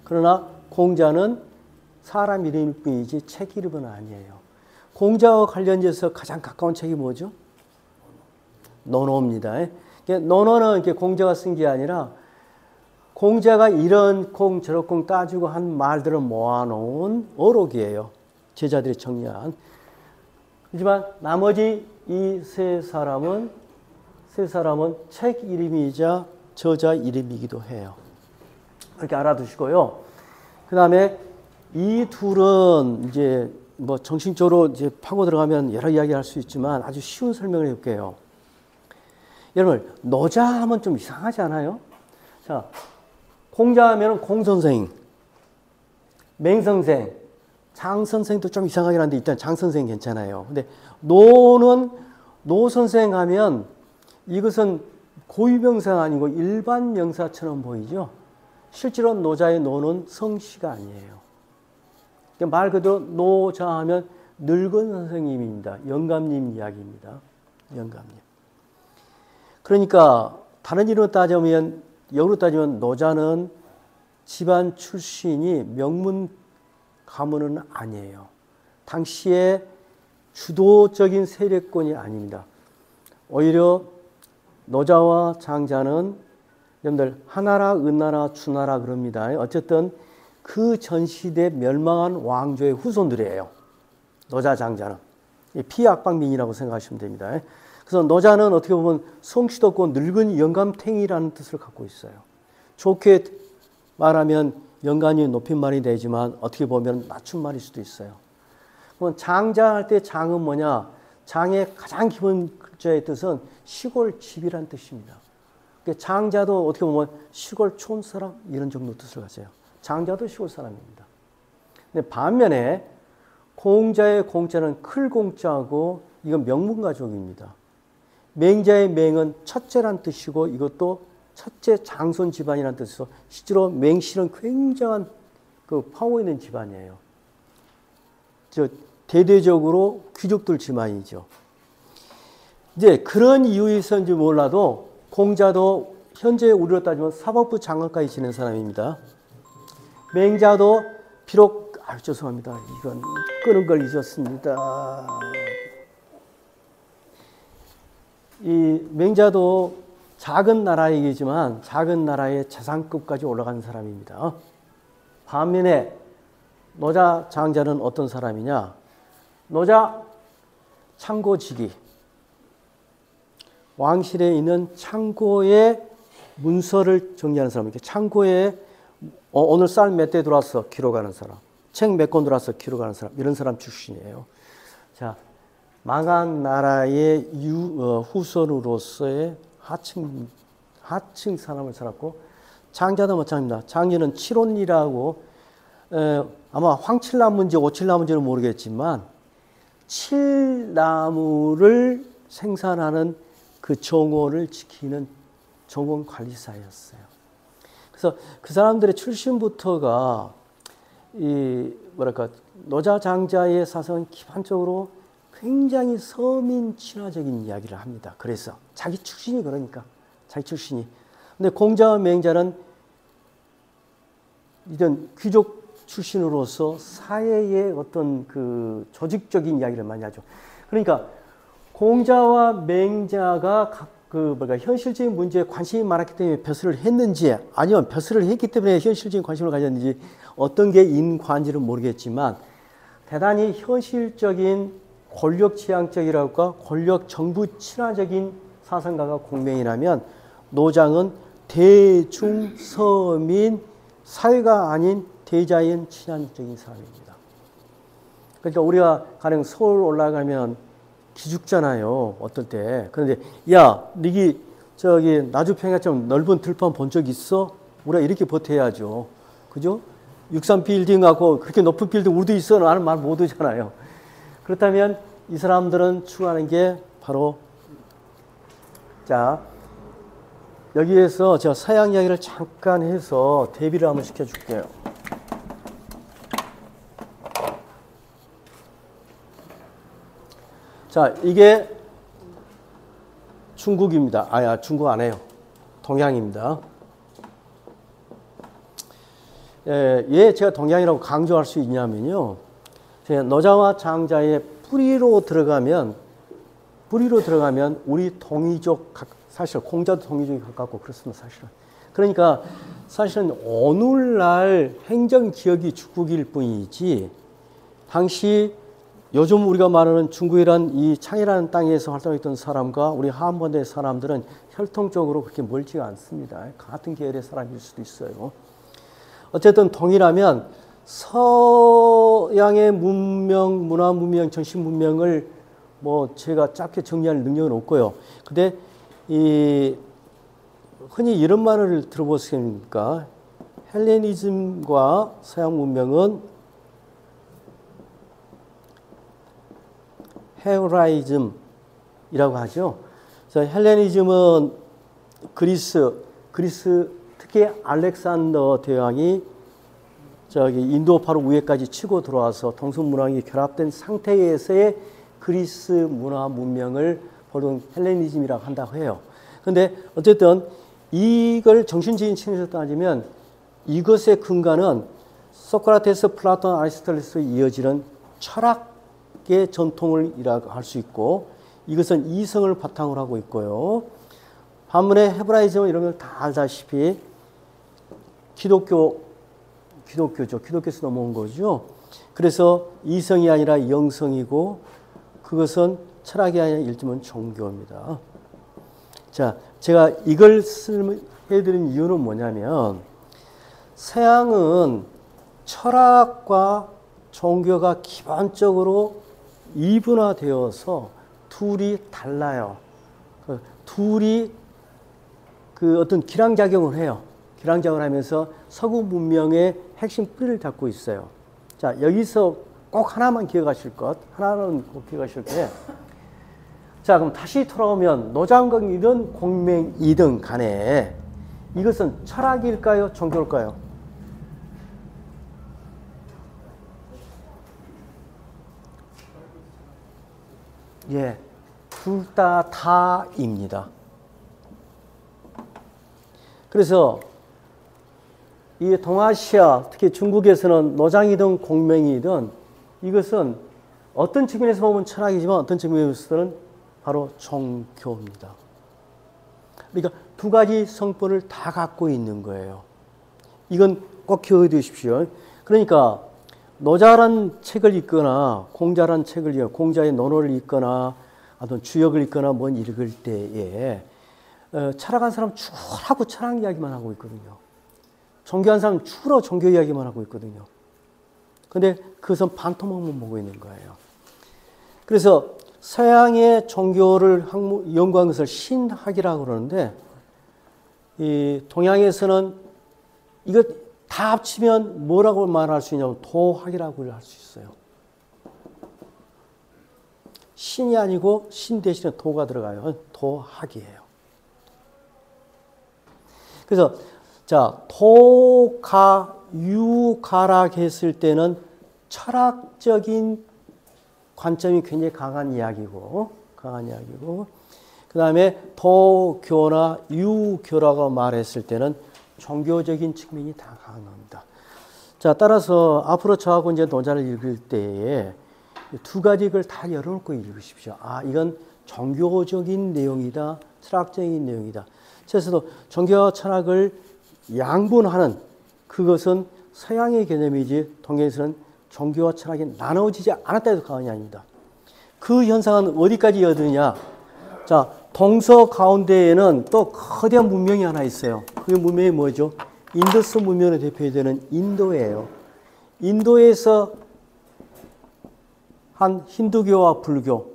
그러나 공자는 사람 이름일 뿐이지 책 이름은 아니에요. 공자와 관련돼서 가장 가까운 책이 뭐죠? 논어입니다. 논어는 이렇게 공자가 쓴 게 아니라 공자가 이런 공 저런 공 따지고 한 말들을 모아놓은 어록이에요. 제자들이 정리한. 하지만 나머지 이 세 세 사람은 책 이름이자 저자 이름이기도 해요. 그렇게 알아두시고요. 그 다음에 이 둘은 이제 뭐 정신적으로 이제 파고 들어가면 여러 이야기 할 수 있지만 아주 쉬운 설명을 해볼게요. 여러분, 노자 하면 좀 이상하지 않아요? 자, 공자 하면 공선생, 맹선생, 장선생도 좀 이상하긴 한데 일단 장선생 괜찮아요. 근데 노는 노선생 하면 이것은 고유명사가 아니고 일반 명사처럼 보이죠? 실제로 노자의 노는 성씨가 아니에요. 말 그대로 노자 하면 늙은 선생님입니다. 영감님 이야기입니다. 영감님. 그러니까 다른 이유로 따지면, 역으로 따지면 노자는 집안 출신이 명문 가문은 아니에요. 당시에 주도적인 세력권이 아닙니다. 오히려 노자와 장자는 여러분들 하나라, 은나라, 주나라 그럽니다. 어쨌든 그 전시대 멸망한 왕조의 후손들이에요. 노자, 장자는. 피악방민이라고 생각하시면 됩니다. 그래서 노자는 어떻게 보면 성씨도 없고 늙은 영감탱이라는 뜻을 갖고 있어요. 좋게 말하면 영감이 높임말이 되지만 어떻게 보면 낮춤말일 수도 있어요. 그럼 장자 할 때 장은 뭐냐? 장의 가장 기본 글자의 뜻은 시골 집이란 뜻입니다. 장자도 어떻게 보면 시골 촌 사람 이런 정도 뜻을 가져요. 장자도 시골 사람입니다. 근데 반면에 공자의 공자는 클 공자고 이건 명문가족입니다. 맹자의 맹은 첫째란 뜻이고 이것도 첫째 장손 집안이라는 뜻이서 실제로 맹씨는 굉장한 그 파워 있는 집안이에요. 대대적으로 귀족들 집안이죠. 이제 그런 이유에서인지 몰라도 공자도 현재 우리로 따지면 사법부 장관까지 지낸 사람입니다. 맹자도 비록 죄송합니다. 이건 끄는 걸 잊었습니다. 이 맹자도 작은 나라이지만 작은 나라의 재상급까지 올라간 사람입니다. 반면에 노자 장자는 어떤 사람이냐? 노자 창고직이 왕실에 있는 창고의 문서를 정리하는 사람이에요. 창고에 오늘 쌀 몇 대 들어왔어 기록하는 사람, 책 몇 권 들어왔어 기록하는 사람, 이런 사람 출신이에요. 자, 망한 나라의 후손으로서의 하층 사람을 살았고, 장자도 마찬가지입니다. 장자는 칠혼이라고 아마 황칠나무인지 오칠나무인지는 모르겠지만 칠나무를 생산하는 그 정원을 지키는 정원 관리사였어요. 그래서 그 사람들의 출신부터가 이 뭐랄까 노자 장자의 사상은 기본적으로 굉장히 서민 친화적인 이야기를 합니다. 그래서 자기 출신이 그러니까 자기 출신이. 근데 공자와 맹자는 이런 귀족 출신으로서 사회의 어떤 그 조직적인 이야기를 많이 하죠. 그러니까 공자와 맹자가 현실적인 문제에 관심이 많았기 때문에 벼슬을 했는지 아니면 벼슬을 했기 때문에 현실적인 관심을 가졌는지 어떤 게 인과인지는 모르겠지만 대단히 현실적인 권력 지향적이랄까 권력 정부 친화적인 사상가가 공명이라면 노장은 대중 서민 사회가 아닌 대자연 친화적인 사람입니다. 그러니까 우리가 가령 서울 올라가면 기죽잖아요. 어떨 때. 그런데 야, 니기 저기 나주평야처럼 넓은 들판 본 적 있어? 우리가 이렇게 버텨야죠. 그죠? 63 빌딩하고 그렇게 높은 빌딩 우리도 있어? 나는 말 못 하잖아요. 그렇다면 이 사람들은 추구하는 게 바로 자 여기에서 제가 서양 이야기를 잠깐 해서 대비를 한번 시켜줄게요. 자, 이게 중국입니다. 중국 안 해요. 동양입니다. 왜 제가 동양이라고 강조할 수 있냐면요. 노자와 장자의 뿌리로 들어가면 우리 동이족, 사실 공자도 동이족이 가깝고 그렇습니다. 사실은. 그러니까 사실은 오늘날 행정기억이 중국일 뿐이지 당시 요즘 우리가 말하는 중국이란 이 창이라는 땅에서 활동했던 사람과 우리 한반도의 사람들은 혈통적으로 그렇게 멀지가 않습니다. 같은 계열의 사람일 수도 있어요. 어쨌든 동일하면 서양의 문명, 문화 문명, 정신 문명을 뭐 제가 짧게 정리할 능력은 없고요. 근데 흔히 이런 말을 들어보셨습니까? 헬레니즘과 서양 문명은 헤브라이즘이라고 하죠. 그래서 헬레니즘은 그리스 특히 알렉산더 대왕이 인도파로 위에까지 치고 들어와서 동서문화가 결합된 상태에서의 그리스 문화 문명을 보통 헬레니즘이라고 한다고 해요. 그런데 어쨌든 이걸 정신적인 측면에서 따지면 이것의 근간은 소크라테스, 플라톤, 아리스토텔레스에 이어지는 철학의 전통을 할 수 있고 이것은 이성을 바탕으로 하고 있고요. 반면에 헤브라이즘은 이런 걸 다 알다시피 기독교죠. 기독교에서 넘어온 거죠. 그래서 이성이 아니라 영성이고 그것은 철학이 아니라 일종은 종교입니다. 자, 제가 이걸 해드린 이유는 뭐냐면 서양은 철학과 종교가 기본적으로 이분화되어서 둘이 달라요. 둘이 어떤 기량작용을 해요. 기량작용을 하면서 서구 문명의 핵심 뿌리를 잡고 있어요. 자, 여기서 꼭 하나만 기억하실 것, 하나는 꼭 기억하실 게, 자, 그럼 다시 돌아오면 노장경이든 공맹이든 간에 이것은 철학일까요? 종교일까요? 예, 둘 다입니다. 그래서 이 동아시아, 특히 중국에서는 노장이든 공맹이든 이것은 어떤 측면에서 보면 철학이지만 어떤 측면에서는 바로 종교입니다. 그러니까 두 가지 성분을 다 갖고 있는 거예요. 이건 꼭 기억해 두십시오. 그러니까 노자란 책을 읽거나 공자란 책을 읽거나 공자의 논어를 읽거나 어떤 주역을 읽거나 뭔 읽을 때에 철학한 사람 추하고 철학 이야기만 하고 있거든요. 종교한 사람 추러 종교 이야기만 하고 있거든요. 근데 그것은 반토막만 보고 있는 거예요. 그래서 서양의 종교를 연구한 것을 신학이라고 그러는데 이 동양에서는 이거 다 합치면 뭐라고 말할 수 있냐면 도학이라고 할 수 있어요. 신이 아니고 신 대신에 도가 들어가요. 도학이에요. 그래서 자, 도가 유가라 했을 때는 철학적인 관점이 굉장히 강한 이야기고 그 다음에 도교나 유교라고 말했을 때는 종교적인 측면이 다 강한 겁니다. 자, 따라서 앞으로 저하고 이제 노자를 읽을 때에 두 가지 걸 다 열어놓고 읽으십시오. 아, 이건 종교적인 내용이다, 철학적인 내용이다. 그래서 종교와 철학을 양분하는 그것은 서양의 개념이지 동양에서는 종교와 철학이 나눠지지 않았다 해도 과언이 아닙니다. 그 현상은 어디까지 이어드느냐? 자, 동서 가운데에는 또 거대한 문명이 하나 있어요. 그 문명이 뭐죠? 인더스 문명을 대표되는 인도예요. 인도에서 한 힌두교와 불교.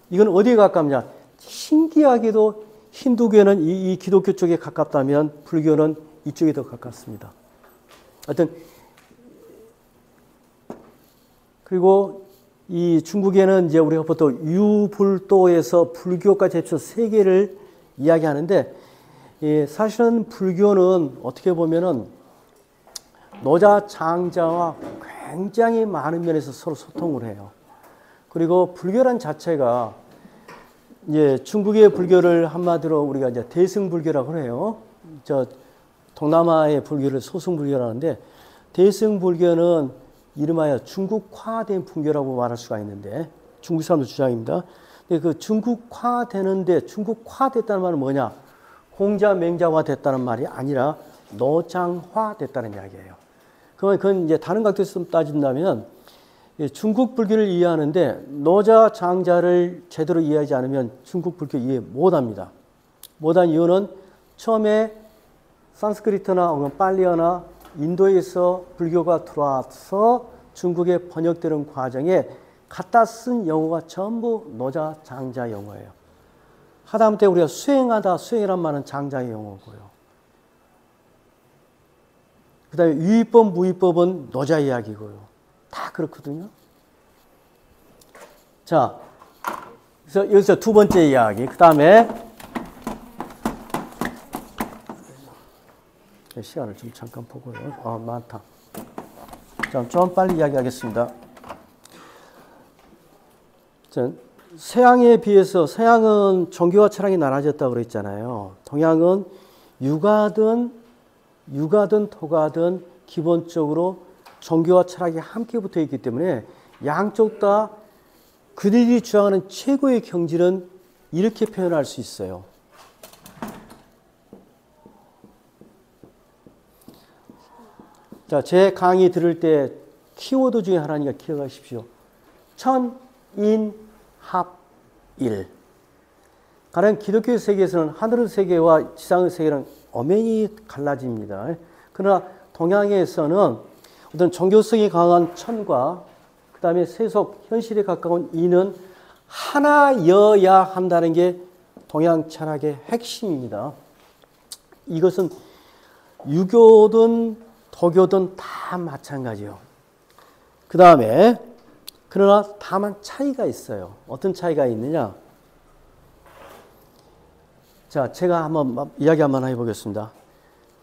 이건 어디에 가깝냐? 신기하게도 힌두교는 이 기독교 쪽에 가깝다면 불교는 이쪽에 더 가깝습니다. 하여튼 그리고 이 중국에는 이제 우리가 보통 유불도에서 불교까지 합쳐 세 개를 이야기하는데 사실은 불교는 어떻게 보면은 노자 장자와 굉장히 많은 면에서 서로 소통을 해요. 그리고 불교란 자체가 이제 중국의 불교를 한마디로 우리가 이제 대승불교라고 해요. 저 동남아의 불교를 소승불교라고 하는데 대승불교는 이름하여 중국화된 불교라고 말할 수가 있는데 중국 사람들 주장입니다. 근데 그 중국화되는데 중국화됐다는 말은 뭐냐? 공자 맹자화 됐다는 말이 아니라 노장화 됐다는 이야기예요. 그건 이제 다른 각도에서 따진다면 예, 중국 불교를 이해하는데 노자 장자를 제대로 이해하지 않으면 중국 불교 이해 못합니다. 못한 이유는 처음에 산스크리트나 혹은 팔리어나 인도에서 불교가 들어와서 중국에 번역되는 과정에 갖다 쓴 영어가 전부 노자 장자 영어예요. 하다못해 우리가 수행하다 수행이란 말은 장자의 영어고요. 그 다음에 유의법 무의법은 노자 이야기고요. 다 그렇거든요. 자, 그래서 여기서 두 번째 이야기. 그 다음에 시간을 좀 잠깐 보고요. 많다. 자, 좀 빨리 이야기하겠습니다. 서양에 비해서 서양은 종교와 철학이 나눠졌다고 그랬잖아요. 동양은 육아든 토가든 기본적으로 종교와 철학이 함께 붙어 있기 때문에 양쪽 다 그들이 주장하는 최고의 경지는 이렇게 표현할 수 있어요. 자, 제 강의 들을 때 키워드 중에 하나니까 기억하십시오. 천인합일. 가령 기독교 세계에서는 하늘의 세계와 지상의 세계는 엄연히 갈라집니다. 그러나 동양에서는 어떤 종교성이 강한 천과 그 다음에 세속, 현실에 가까운 이는 하나여야 한다는 게 동양 철학의 핵심입니다. 이것은 유교든 도교든 다 마찬가지요. 그 다음에 그러나 다만 차이가 있어요. 어떤 차이가 있느냐? 자, 제가 이야기 한번 해보겠습니다.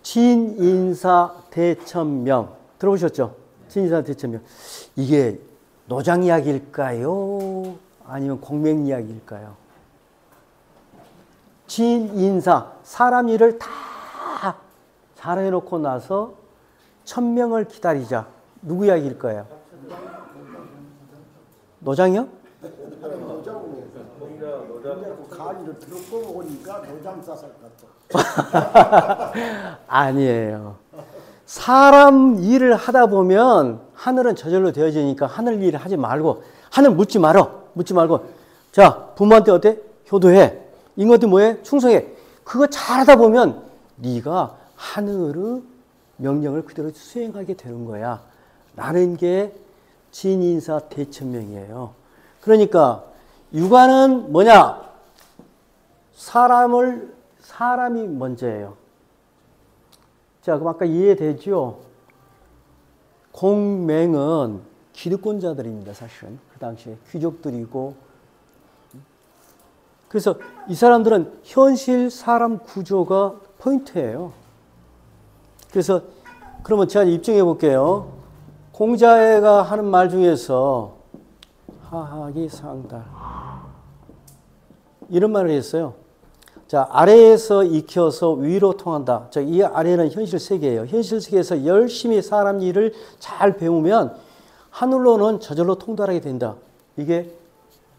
진인사 대천명 들어보셨죠? 진인사 대천명. 이게 노장 이야기일까요? 아니면 공명 이야기일까요? 진인사, 사람 일을 다 잘해놓고 나서 천명을 기다리자. 누구 이야기일까요? 노장이요? 강의를 들었고 오니까 노장 사살 같아. 아니에요. 사람 일을 하다 보면 하늘은 저절로 되어지니까 하늘 일을 하지 말고 하늘 묻지 말고 자, 부모한테 어때? 효도해. 인간한테 뭐해? 충성해. 그거 잘하다 보면 네가 하늘의 명령을 그대로 수행하게 되는 거야. 라는 게 진인사 대천명이에요. 그러니까 육아는 뭐냐? 사람이 먼저예요. 자, 그럼 아까 이해되죠? 공맹은 기득권자들입니다, 사실은. 그 당시에 귀족들이고. 그래서 이 사람들은 현실 사람 구조가 포인트예요. 그래서 그러면 제가 입증해 볼게요. 공자애가 하는 말 중에서 하하기 상달 이런 말을 했어요. 자, 아래에서 익혀서 위로 통한다. 자, 이 아래는 현실 세계예요. 현실 세계에서 열심히 사람 일을 잘 배우면 하늘로는 저절로 통달하게 된다. 이게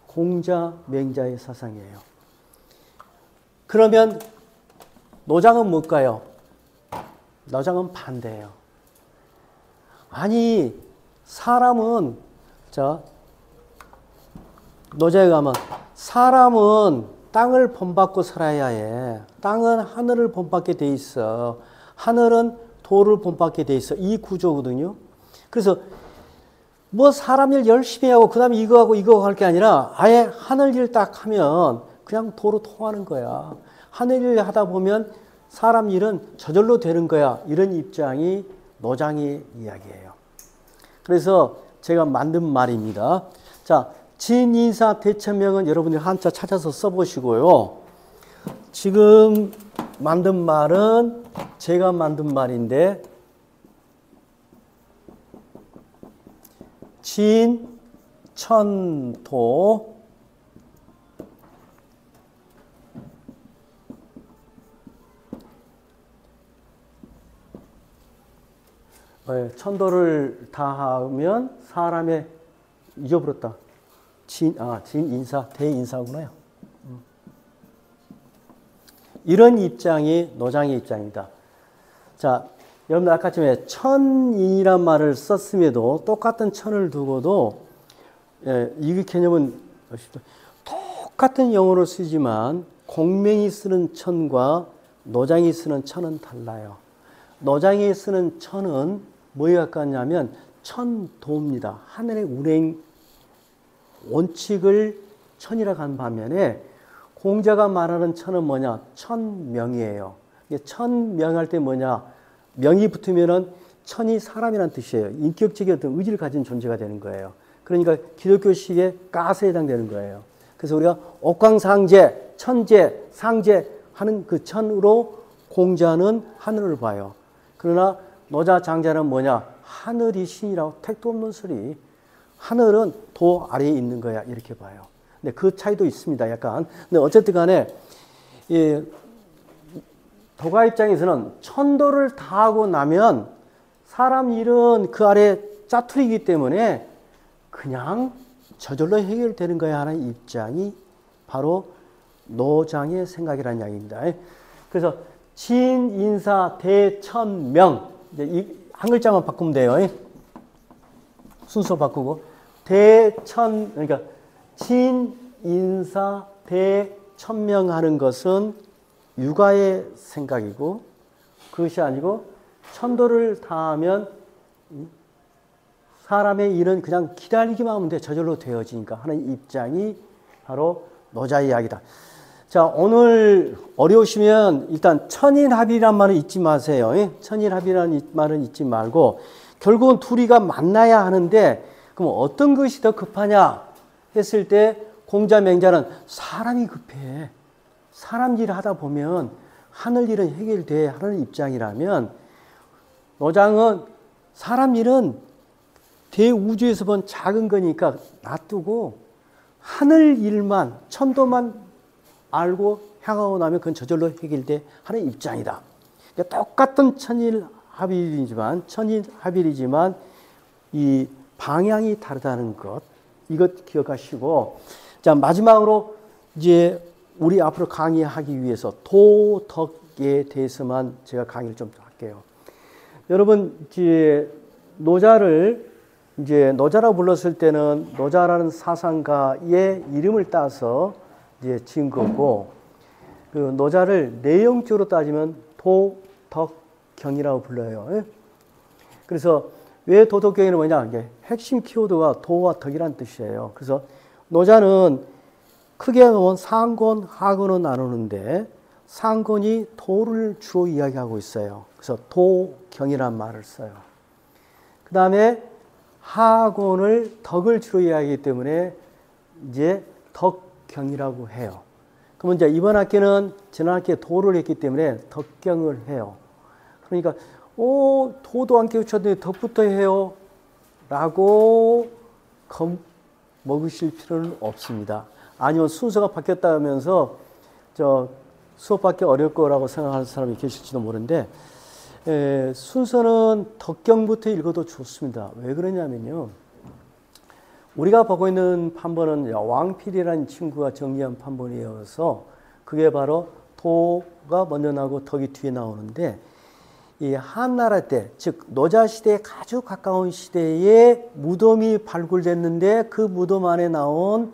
공자 맹자의 사상이에요. 그러면 노장은 뭘까요? 노장은 반대예요. 아니, 사람은, 자, 노자에 가면, 사람은 땅을 본받고 살아야 해. 땅은 하늘을 본받게 돼 있어. 하늘은 도를 본받게 돼 있어. 이 구조거든요. 그래서, 뭐 사람 일 열심히 하고, 그 다음에 이거 하고 이거 할 게 아니라, 아예 하늘 일 딱 하면, 그냥 도로 통하는 거야. 하늘 일 하다 보면, 사람 일은 저절로 되는 거야. 이런 입장이 노장의 이야기예요. 그래서 제가 만든 말입니다. 자, 진인사 대천명은 여러분들이 한자 찾아서 써보시고요. 지금 만든 말은 제가 만든 말인데 진, 천, 도 천도를 다하면 사람의 잊어버렸다. 진인사, 대인사구나요. 이런 입장이 노장의 입장입니다. 자, 여러분들 아까 전에 천인이란 말을 썼음에도 똑같은 천을 두고도 이 개념은 똑같은 영어로 쓰지만 공명이 쓰는 천과 노장이 쓰는 천은 달라요. 노장이 쓰는 천은 뭐에 가깝냐면 천도입니다. 하늘의 운행 원칙을 천이라고 한 반면에 공자가 말하는 천은 뭐냐? 천명이에요. 천명할 때 뭐냐? 명이 붙으면은 천이 사람이라는 뜻이에요. 인격적인 어떤 의지를 가진 존재가 되는 거예요. 그러니까 기독교식의 가스에 해당되는 거예요. 그래서 우리가 옥광상제, 천재, 상제 하는 그 천으로 공자는 하늘을 봐요. 그러나 노자, 장자는 뭐냐? 하늘이 신이라고 택도 없는 소리. 하늘은 도 아래에 있는 거야. 이렇게 봐요. 근데 그 차이도 있습니다. 약간. 근데 어쨌든 간에, 도가 입장에서는 천도를 다 하고 나면 사람 일은 그 아래 짜투리이기 때문에 그냥 저절로 해결되는 거야 하는 입장이 바로 노장의 생각이라는 이야기입니다. 그래서 진, 인사, 대, 천, 명. 이제 이 한 글자만 바꾸면 돼요. 순서 바꾸고. 대, 천, 그러니까 진, 인사, 대, 천명 하는 것은 육아의 생각이고 그것이 아니고 천도를 다하면 사람의 일은 그냥 기다리기만 하면 돼. 저절로 되어지니까 하는 입장이 바로 노자의 이야기다. 자, 오늘 어려우시면 일단 천인합이란 말은 잊지 마세요. 천인합이라는 말은 잊지 말고 결국은 둘이가 만나야 하는데 그럼 어떤 것이 더 급하냐 했을 때 공자 맹자는 사람이 급해. 사람 일을 하다 보면 하늘 일은 해결돼 하는 입장이라면 노장은 사람 일은 대우주에서 본 작은 거니까 놔두고 하늘 일만 천도만 알고 향하고 나면 그건 저절로 해결돼 하는 입장이다. 그러니까 똑같은 천일합일이지만 이 방향이 다르다는 것 이것 기억하시고 자 마지막으로 이제 우리 앞으로 강의하기 위해서 도덕에 대해서만 제가 강의를 좀 할게요. 여러분 이제 노자라고 불렀을 때는 노자라는 사상가의 이름을 따서 이제 지은 거고 그 노자를 내용적으로 따지면 도덕경이라고 불러요. 그래서 왜 도덕경이는 뭐냐? 이게 핵심 키워드가 도와 덕이라는 뜻이에요. 그래서 노자는 크게 보면 상권, 하권을 나누는데 상권이 도를 주로 이야기하고 있어요. 그래서 도경이라는 말을 써요. 그 다음에 하권을 덕을 주로 이야기하기 때문에 이제 덕경이라고 해요. 그러면 이제 이번 학기는 지난 학기에 도를 했기 때문에 덕경을 해요. 그러니까 도도 안 깨우쳤는데 덕부터 해요 라고 겁먹으실 필요는 없습니다. 아니면 순서가 바뀌었다 하면서 수업 받기 어려울 거라고 생각하는 사람이 계실지도 모르는데 순서는 덕경부터 읽어도 좋습니다. 왜 그러냐면요. 우리가 보고 있는 판본은 왕필이라는 친구가 정리한 판본이어서 그게 바로 도가 먼저 나오고 덕이 뒤에 나오는데 이 한나라 때, 즉 노자 시대에 아주 가까운 시대에 무덤이 발굴됐는데 그 무덤 안에 나온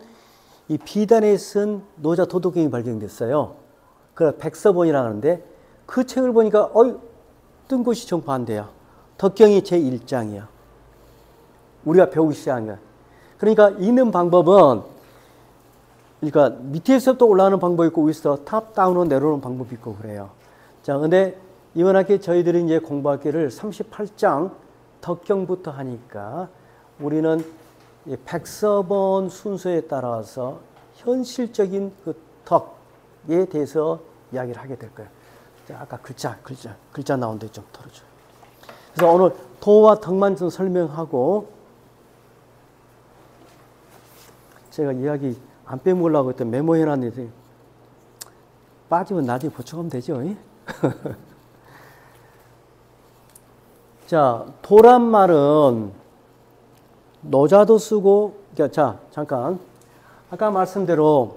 이 비단에 쓴 노자 도덕경이 발견됐어요. 그걸 백서본이라고 하는데 그 책을 보니까 뜬 곳이 정반대야. 덕경이 제1장이야. 우리가 배우기 시작한 거야. 그러니까 읽는 방법은 그러니까 밑에서부터 올라가는 방법이 있고 위에서 탑다운으로 내려오는 방법이 있고 그래요. 자, 근데 이번 학기 저희들이 이제 공부할 게를 38장 덕경부터 하니까 우리는 백서본 순서에 따라서 현실적인 그 덕에 대해서 이야기를 하게 될 거예요. 자, 아까 글자 나온 데 좀 털어줘요. 그래서 오늘 도와 덕만 좀 설명하고 제가 이야기 안 빼먹으려고 했더니 메모해놨는데 빠지면 나중에 보충하면 되죠. 자, 도란 말은 노자도 쓰고, 자, 잠깐. 아까 말씀대로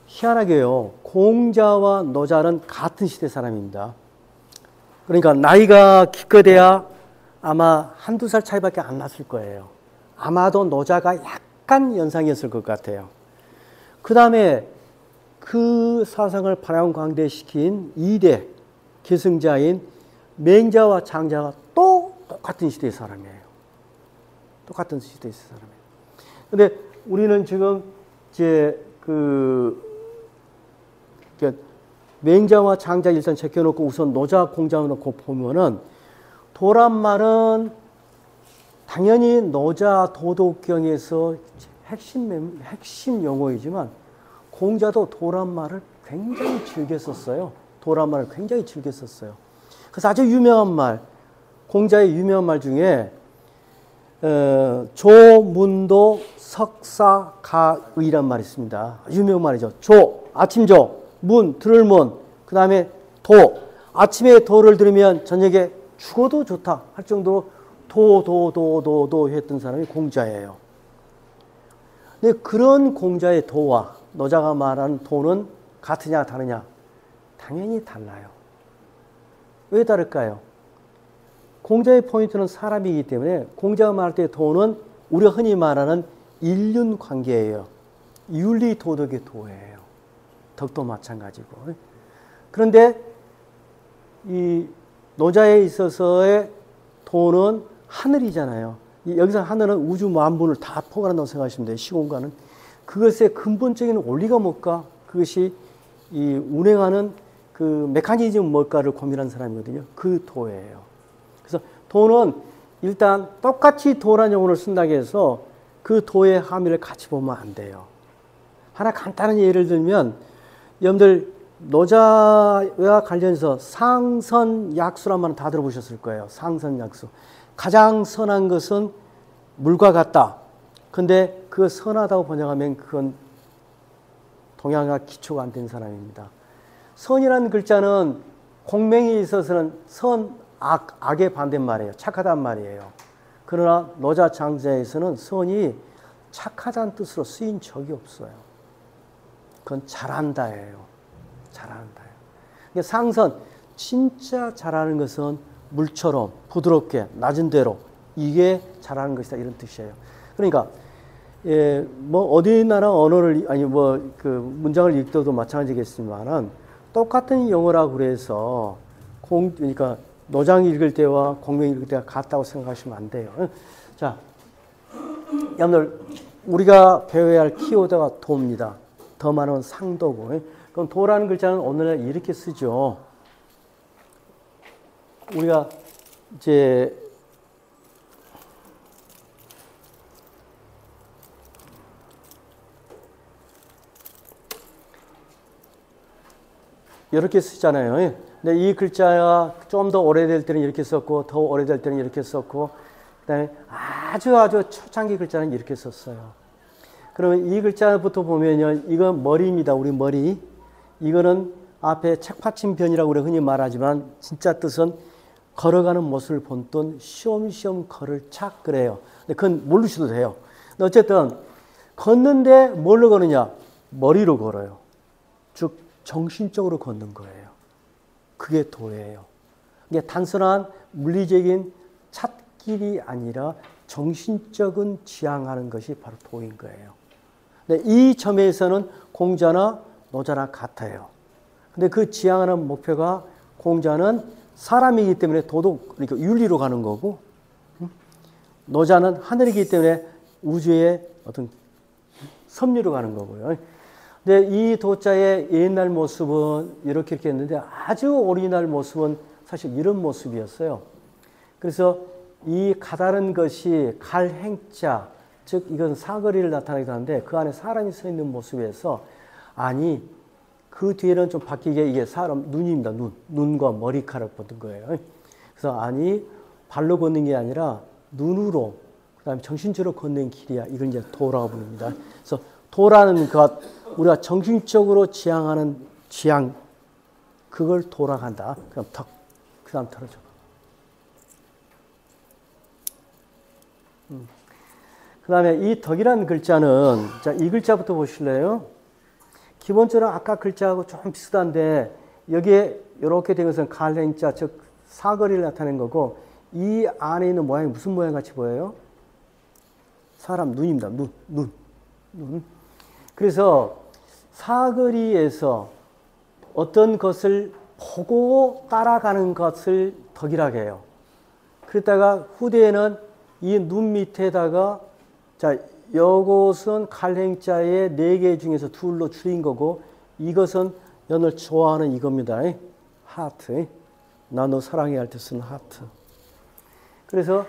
희한하게요. 공자와 노자는 같은 시대 사람입니다. 그러니까 나이가 기껏해야 아마 한두 살 차이밖에 안 났을 거예요. 아마도 노자가 약간 연상이었을 것 같아요. 그 다음에 그 사상을 발扬광대시킨 2대 계승자인 맹자와 장자가 또 똑같은 시대의 사람이에요. 똑같은 시대의 사람이에요. 근데 우리는 지금 이제 맹자와 장자 일단 제껴놓고 우선 노자 공자 놓고 보면은 도란 말은 당연히 노자 도덕경에서 핵심 용어이지만 공자도 도란 말을 굉장히 즐겨 썼어요. 도란 말을 굉장히 즐겨 썼어요. 그래서 아주 유명한 말, 공자의 유명한 말 중에 조, 문도, 석사, 가의란 말이 있습니다. 유명한 말이죠. 조, 아침조, 문, 들을 문, 그 다음에 도. 아침에 도를 들으면 저녁에 죽어도 좋다 할 정도로 도 했던 사람이 공자예요. 근데 그런 공자의 도와 노자가 말하는 도는 같으냐 다르냐? 당연히 달라요. 왜 다를까요? 공자의 포인트는 사람이기 때문에 공자가 말할 때 도는 우리가 흔히 말하는 인륜 관계예요. 윤리 도덕의 도예요. 덕도 마찬가지고. 그런데 이 노자에 있어서의 도는 하늘이잖아요. 여기서 하늘은 우주 만물을 다 포괄한다고 생각하시면 돼요. 시공간은. 그것의 근본적인 원리가 뭘까? 그것이 이 운행하는 그 메커니즘 뭘까를 고민한 사람이거든요. 그 도예요. 그래서 도는 일단 똑같이 도라는 용어를 쓴다고 해서 그 도의 함의를 같이 보면 안 돼요. 하나 간단한 예를 들면 여러분들 노자와 관련해서 상선약수란 말은 다 들어보셨을 거예요. 상선약수. 가장 선한 것은 물과 같다. 근데 그 선하다고 번역하면 그건 동양화 기초가 안 된 사람입니다. 선이라는 글자는 공명에 있어서는 선, 악의 반대말이에요. 착하단 말이에요. 그러나 노자 장자에서는 선이 착하다는 뜻으로 쓰인 적이 없어요. 그건 잘한다예요. 잘한다예요. 그러니까 상선, 진짜 잘하는 것은 물처럼 부드럽게 낮은 대로 이게 잘하는 것이다 이런 뜻이에요. 그러니까 뭐 어디 나라 언어를 아니 뭐 그 문장을 읽어도 마찬가지겠지만은 똑같은 영어라고 그래서 그러니까 노장 읽을 때와 공명 읽을 때가 같다고 생각하시면 안 돼요. 자, 여러분들 우리가 배워야 할 키워드가 도입니다. 더 많은 상도고. 그럼 도라는 글자는 오늘날 이렇게 쓰죠. 우리가 이제 이렇게 쓰잖아요. 근데 이 글자가 좀 더 오래될 때는 이렇게 썼고 더 오래될 때는 이렇게 썼고 그다음에 아주 초창기 글자는 이렇게 썼어요. 그러면 이 글자부터 보면요. 이건 머리입니다. 우리 머리. 이거는 앞에 책받침변이라고 우리가 흔히 말하지만 진짜 뜻은 걸어가는 모습을 본뜬 쉬엄쉬엄 걸을 착 그래요. 근데 그건 모르셔도 돼요. 근데 어쨌든 걷는데 뭘로 걸으냐? 머리로 걸어요. 즉 정신적으로 걷는 거예요. 그게 도예요. 이게 단순한 물리적인 찻길이 아니라 정신적인 지향하는 것이 바로 도인 거예요. 근데 이 점에서는 공자나 노자나 같아요. 근데 그 지향하는 목표가 공자는 사람이기 때문에 도덕, 그러니까 윤리로 가는 거고, 노자는 하늘이기 때문에 우주의 어떤 섭리로 가는 거고요. 근데 이 도자의 옛날 모습은 이렇게 했는데 아주 오리지널 모습은 사실 이런 모습이었어요. 그래서 이 가다른 것이 갈행자, 즉 이건 사거리를 나타내기도 하는데 그 안에 사람이 서 있는 모습에서 아니 그 뒤에는 좀 바뀌게 이게 사람 눈입니다. 눈과 머리카락 보던 거예요. 그래서 아니 발로 걷는 게 아니라 눈으로 그다음에 정신적으로 걷는 길이야. 이걸 이제 도라고 부릅니다. 그래서 도라는 것 우리가 정신적으로 지향하는 지향 그걸 도라한다. 그럼 턱 그다음 털어줘. 그다음에 이 덕이라는 글자는 자, 이 글자부터 보실래요? 기본적으로 아까 글자하고 좀 비슷한데 여기에 이렇게 된 것은 갈행자 즉 사거리를 나타낸 거고 이 안에 있는 모양이 무슨 모양 같이 보여요? 사람 눈입니다. 눈. 그래서 사거리에서 어떤 것을 보고 따라가는 것을 덕이라고 해요. 그러다가 후대에는 이 눈 밑에다가 자, 요것은 칼행자의 4개 중에서 둘로 줄인 거고 이것은 연을 좋아하는 이겁니다. 하트. 나 너 사랑해 할 때 쓰는 하트. 그래서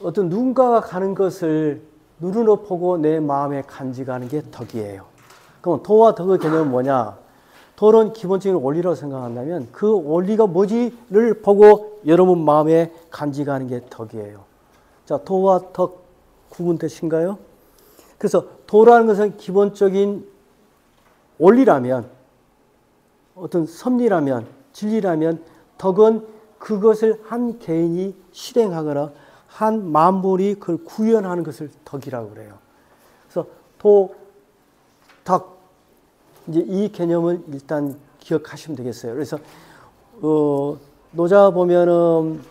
어떤 누군가가 가는 것을 눈으로 보고 내 마음에 간직하는 게 덕이에요. 그럼 도와 덕의 개념은 뭐냐? 도는 기본적인 원리라고 생각한다면 그 원리가 뭐지를 보고 여러분 마음에 간직하는 게 덕이에요. 자, 도와 덕 구분되신가요? 그래서 도라는 것은 기본적인 원리라면 어떤 섭리라면 진리라면 덕은 그것을 한 개인이 실행하거나 한 만물이 그걸 구현하는 것을 덕이라고 그래요. 그래서 도, 덕 이제 이 개념을 일단 기억하시면 되겠어요. 그래서 노자 보면은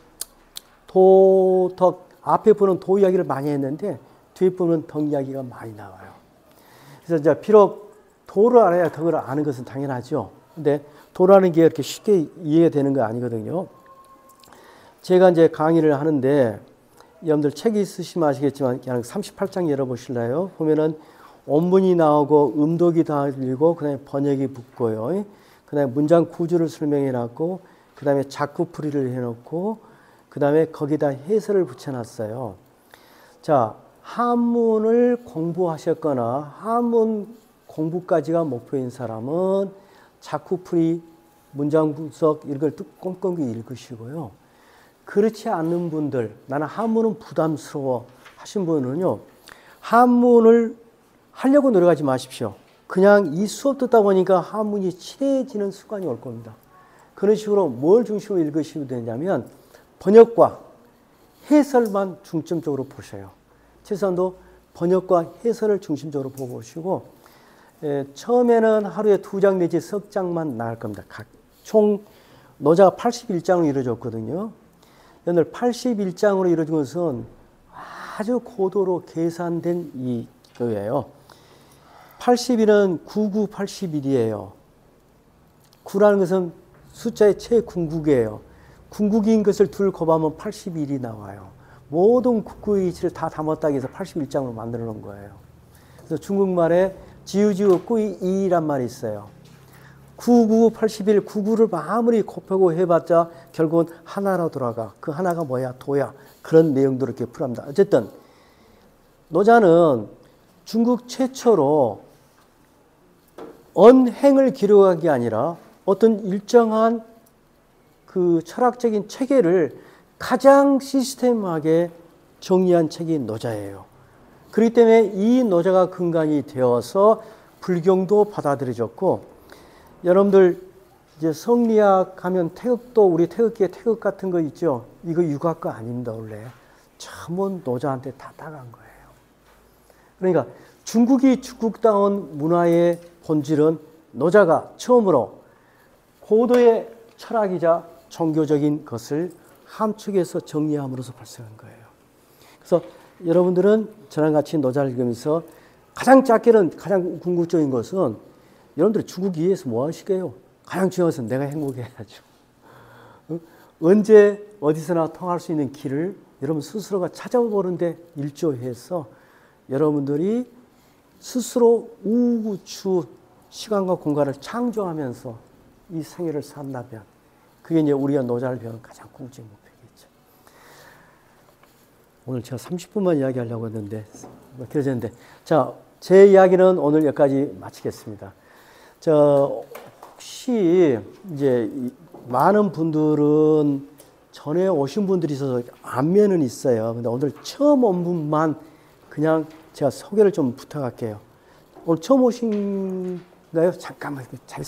도, 덕 앞에 부분은 도 이야기를 많이 했는데 뒤에 부분은 덕 이야기가 많이 나와요. 그래서 이제 비록 도를 알아야 덕을 아는 것은 당연하죠. 근데 도라는 게 이렇게 쉽게 이해가 되는 거 아니거든요. 제가 이제 강의를 하는데 여러분들 책이 있으시면 아시겠지만 그냥 38장 열어보실래요? 보면은 원문이 나오고 음독이 달리고 그 다음에 번역이 붙고요. 그 다음에 문장 구조를 설명해 놨고 그 다음에 작구풀이를 해놓고 그 다음에 거기다 해설을 붙여놨어요. 자, 한문을 공부하셨거나 한문 공부까지가 목표인 사람은 작구풀이 문장 분석 이걸 꼼꼼히 읽으시고요. 그렇지 않는 분들, 나는 한문은 부담스러워 하신 분은요, 한문을 하려고 노력하지 마십시오. 그냥 이 수업 듣다 보니까 한문이 친해지는 습관이 올 겁니다. 그런 식으로 뭘 중심으로 읽으시면 되냐면 번역과 해설만 중점적으로 보셔요. 최소한도 번역과 해설을 중심적으로 보고 오시고 처음에는 하루에 2장 내지 3장만 나갈 겁니다. 총 노자가 81장으로 이루어졌거든요. 오늘 81장으로 이루어진 것은 아주 고도로 계산된 이거예요. 80일은 9981이에요. 9라는 것은 숫자의 최궁극이에요. 궁극인 것을 둘 곱하면 81이 나와요. 모든 국구의 이치를 다 담았다고 해서 81장으로 만들어 놓은 거예요. 그래서 중국말에 지우지우 꾸이 이란 말이 있어요. 99, 81, 99를 아무리 곱하고 해봤자 결국은 하나로 돌아가. 그 하나가 뭐야? 도야. 그런 내용도 이렇게 풀합니다. 어쨌든 노자는 중국 최초로 언행을 기록한 게 아니라 어떤 일정한 그 철학적인 체계를 가장 시스템하게 정리한 책이 노자예요. 그렇기 때문에 이 노자가 근간이 되어서 불경도 받아들여졌고, 여러분들 이제 성리학 하면 태극도 우리 태극기에 태극 같은 거 있죠? 이거 유학 거 아닙니다, 원래. 전부 노자한테 다 따간 거예요. 그러니까 중국이 중국다운 문화의 본질은 노자가 처음으로 고도의 철학이자 종교적인 것을 함축해서 정리함으로써 발생한 거예요. 그래서 여러분들은 저랑 같이 노자를 읽으면서 가장 작게는 가장 궁극적인 것은 여러분들이 중국 이해해서 뭐 하시게요? 가장 중요한 것은 내가 행복해야죠. 언제 어디서나 통할 수 있는 길을 여러분 스스로가 찾아보는데 일조해서 여러분들이 스스로 우주 시간과 공간을 창조하면서 이 생애를 산다면 그게 이제 우리가 노자를 배우는 가장 궁극적인 목표겠죠. 오늘 제가 30분만 이야기하려고 했는데 길어졌는데, 자, 제 이야기는 오늘 여기까지 마치겠습니다. 혹시 이제 많은 분들은 전에 오신 분들이 있어서 안면은 있어요. 근데 오늘 처음 온 분만 그냥 제가 소개를 좀 부탁할게요. 오늘 처음 오신가요? 잠깐만 자기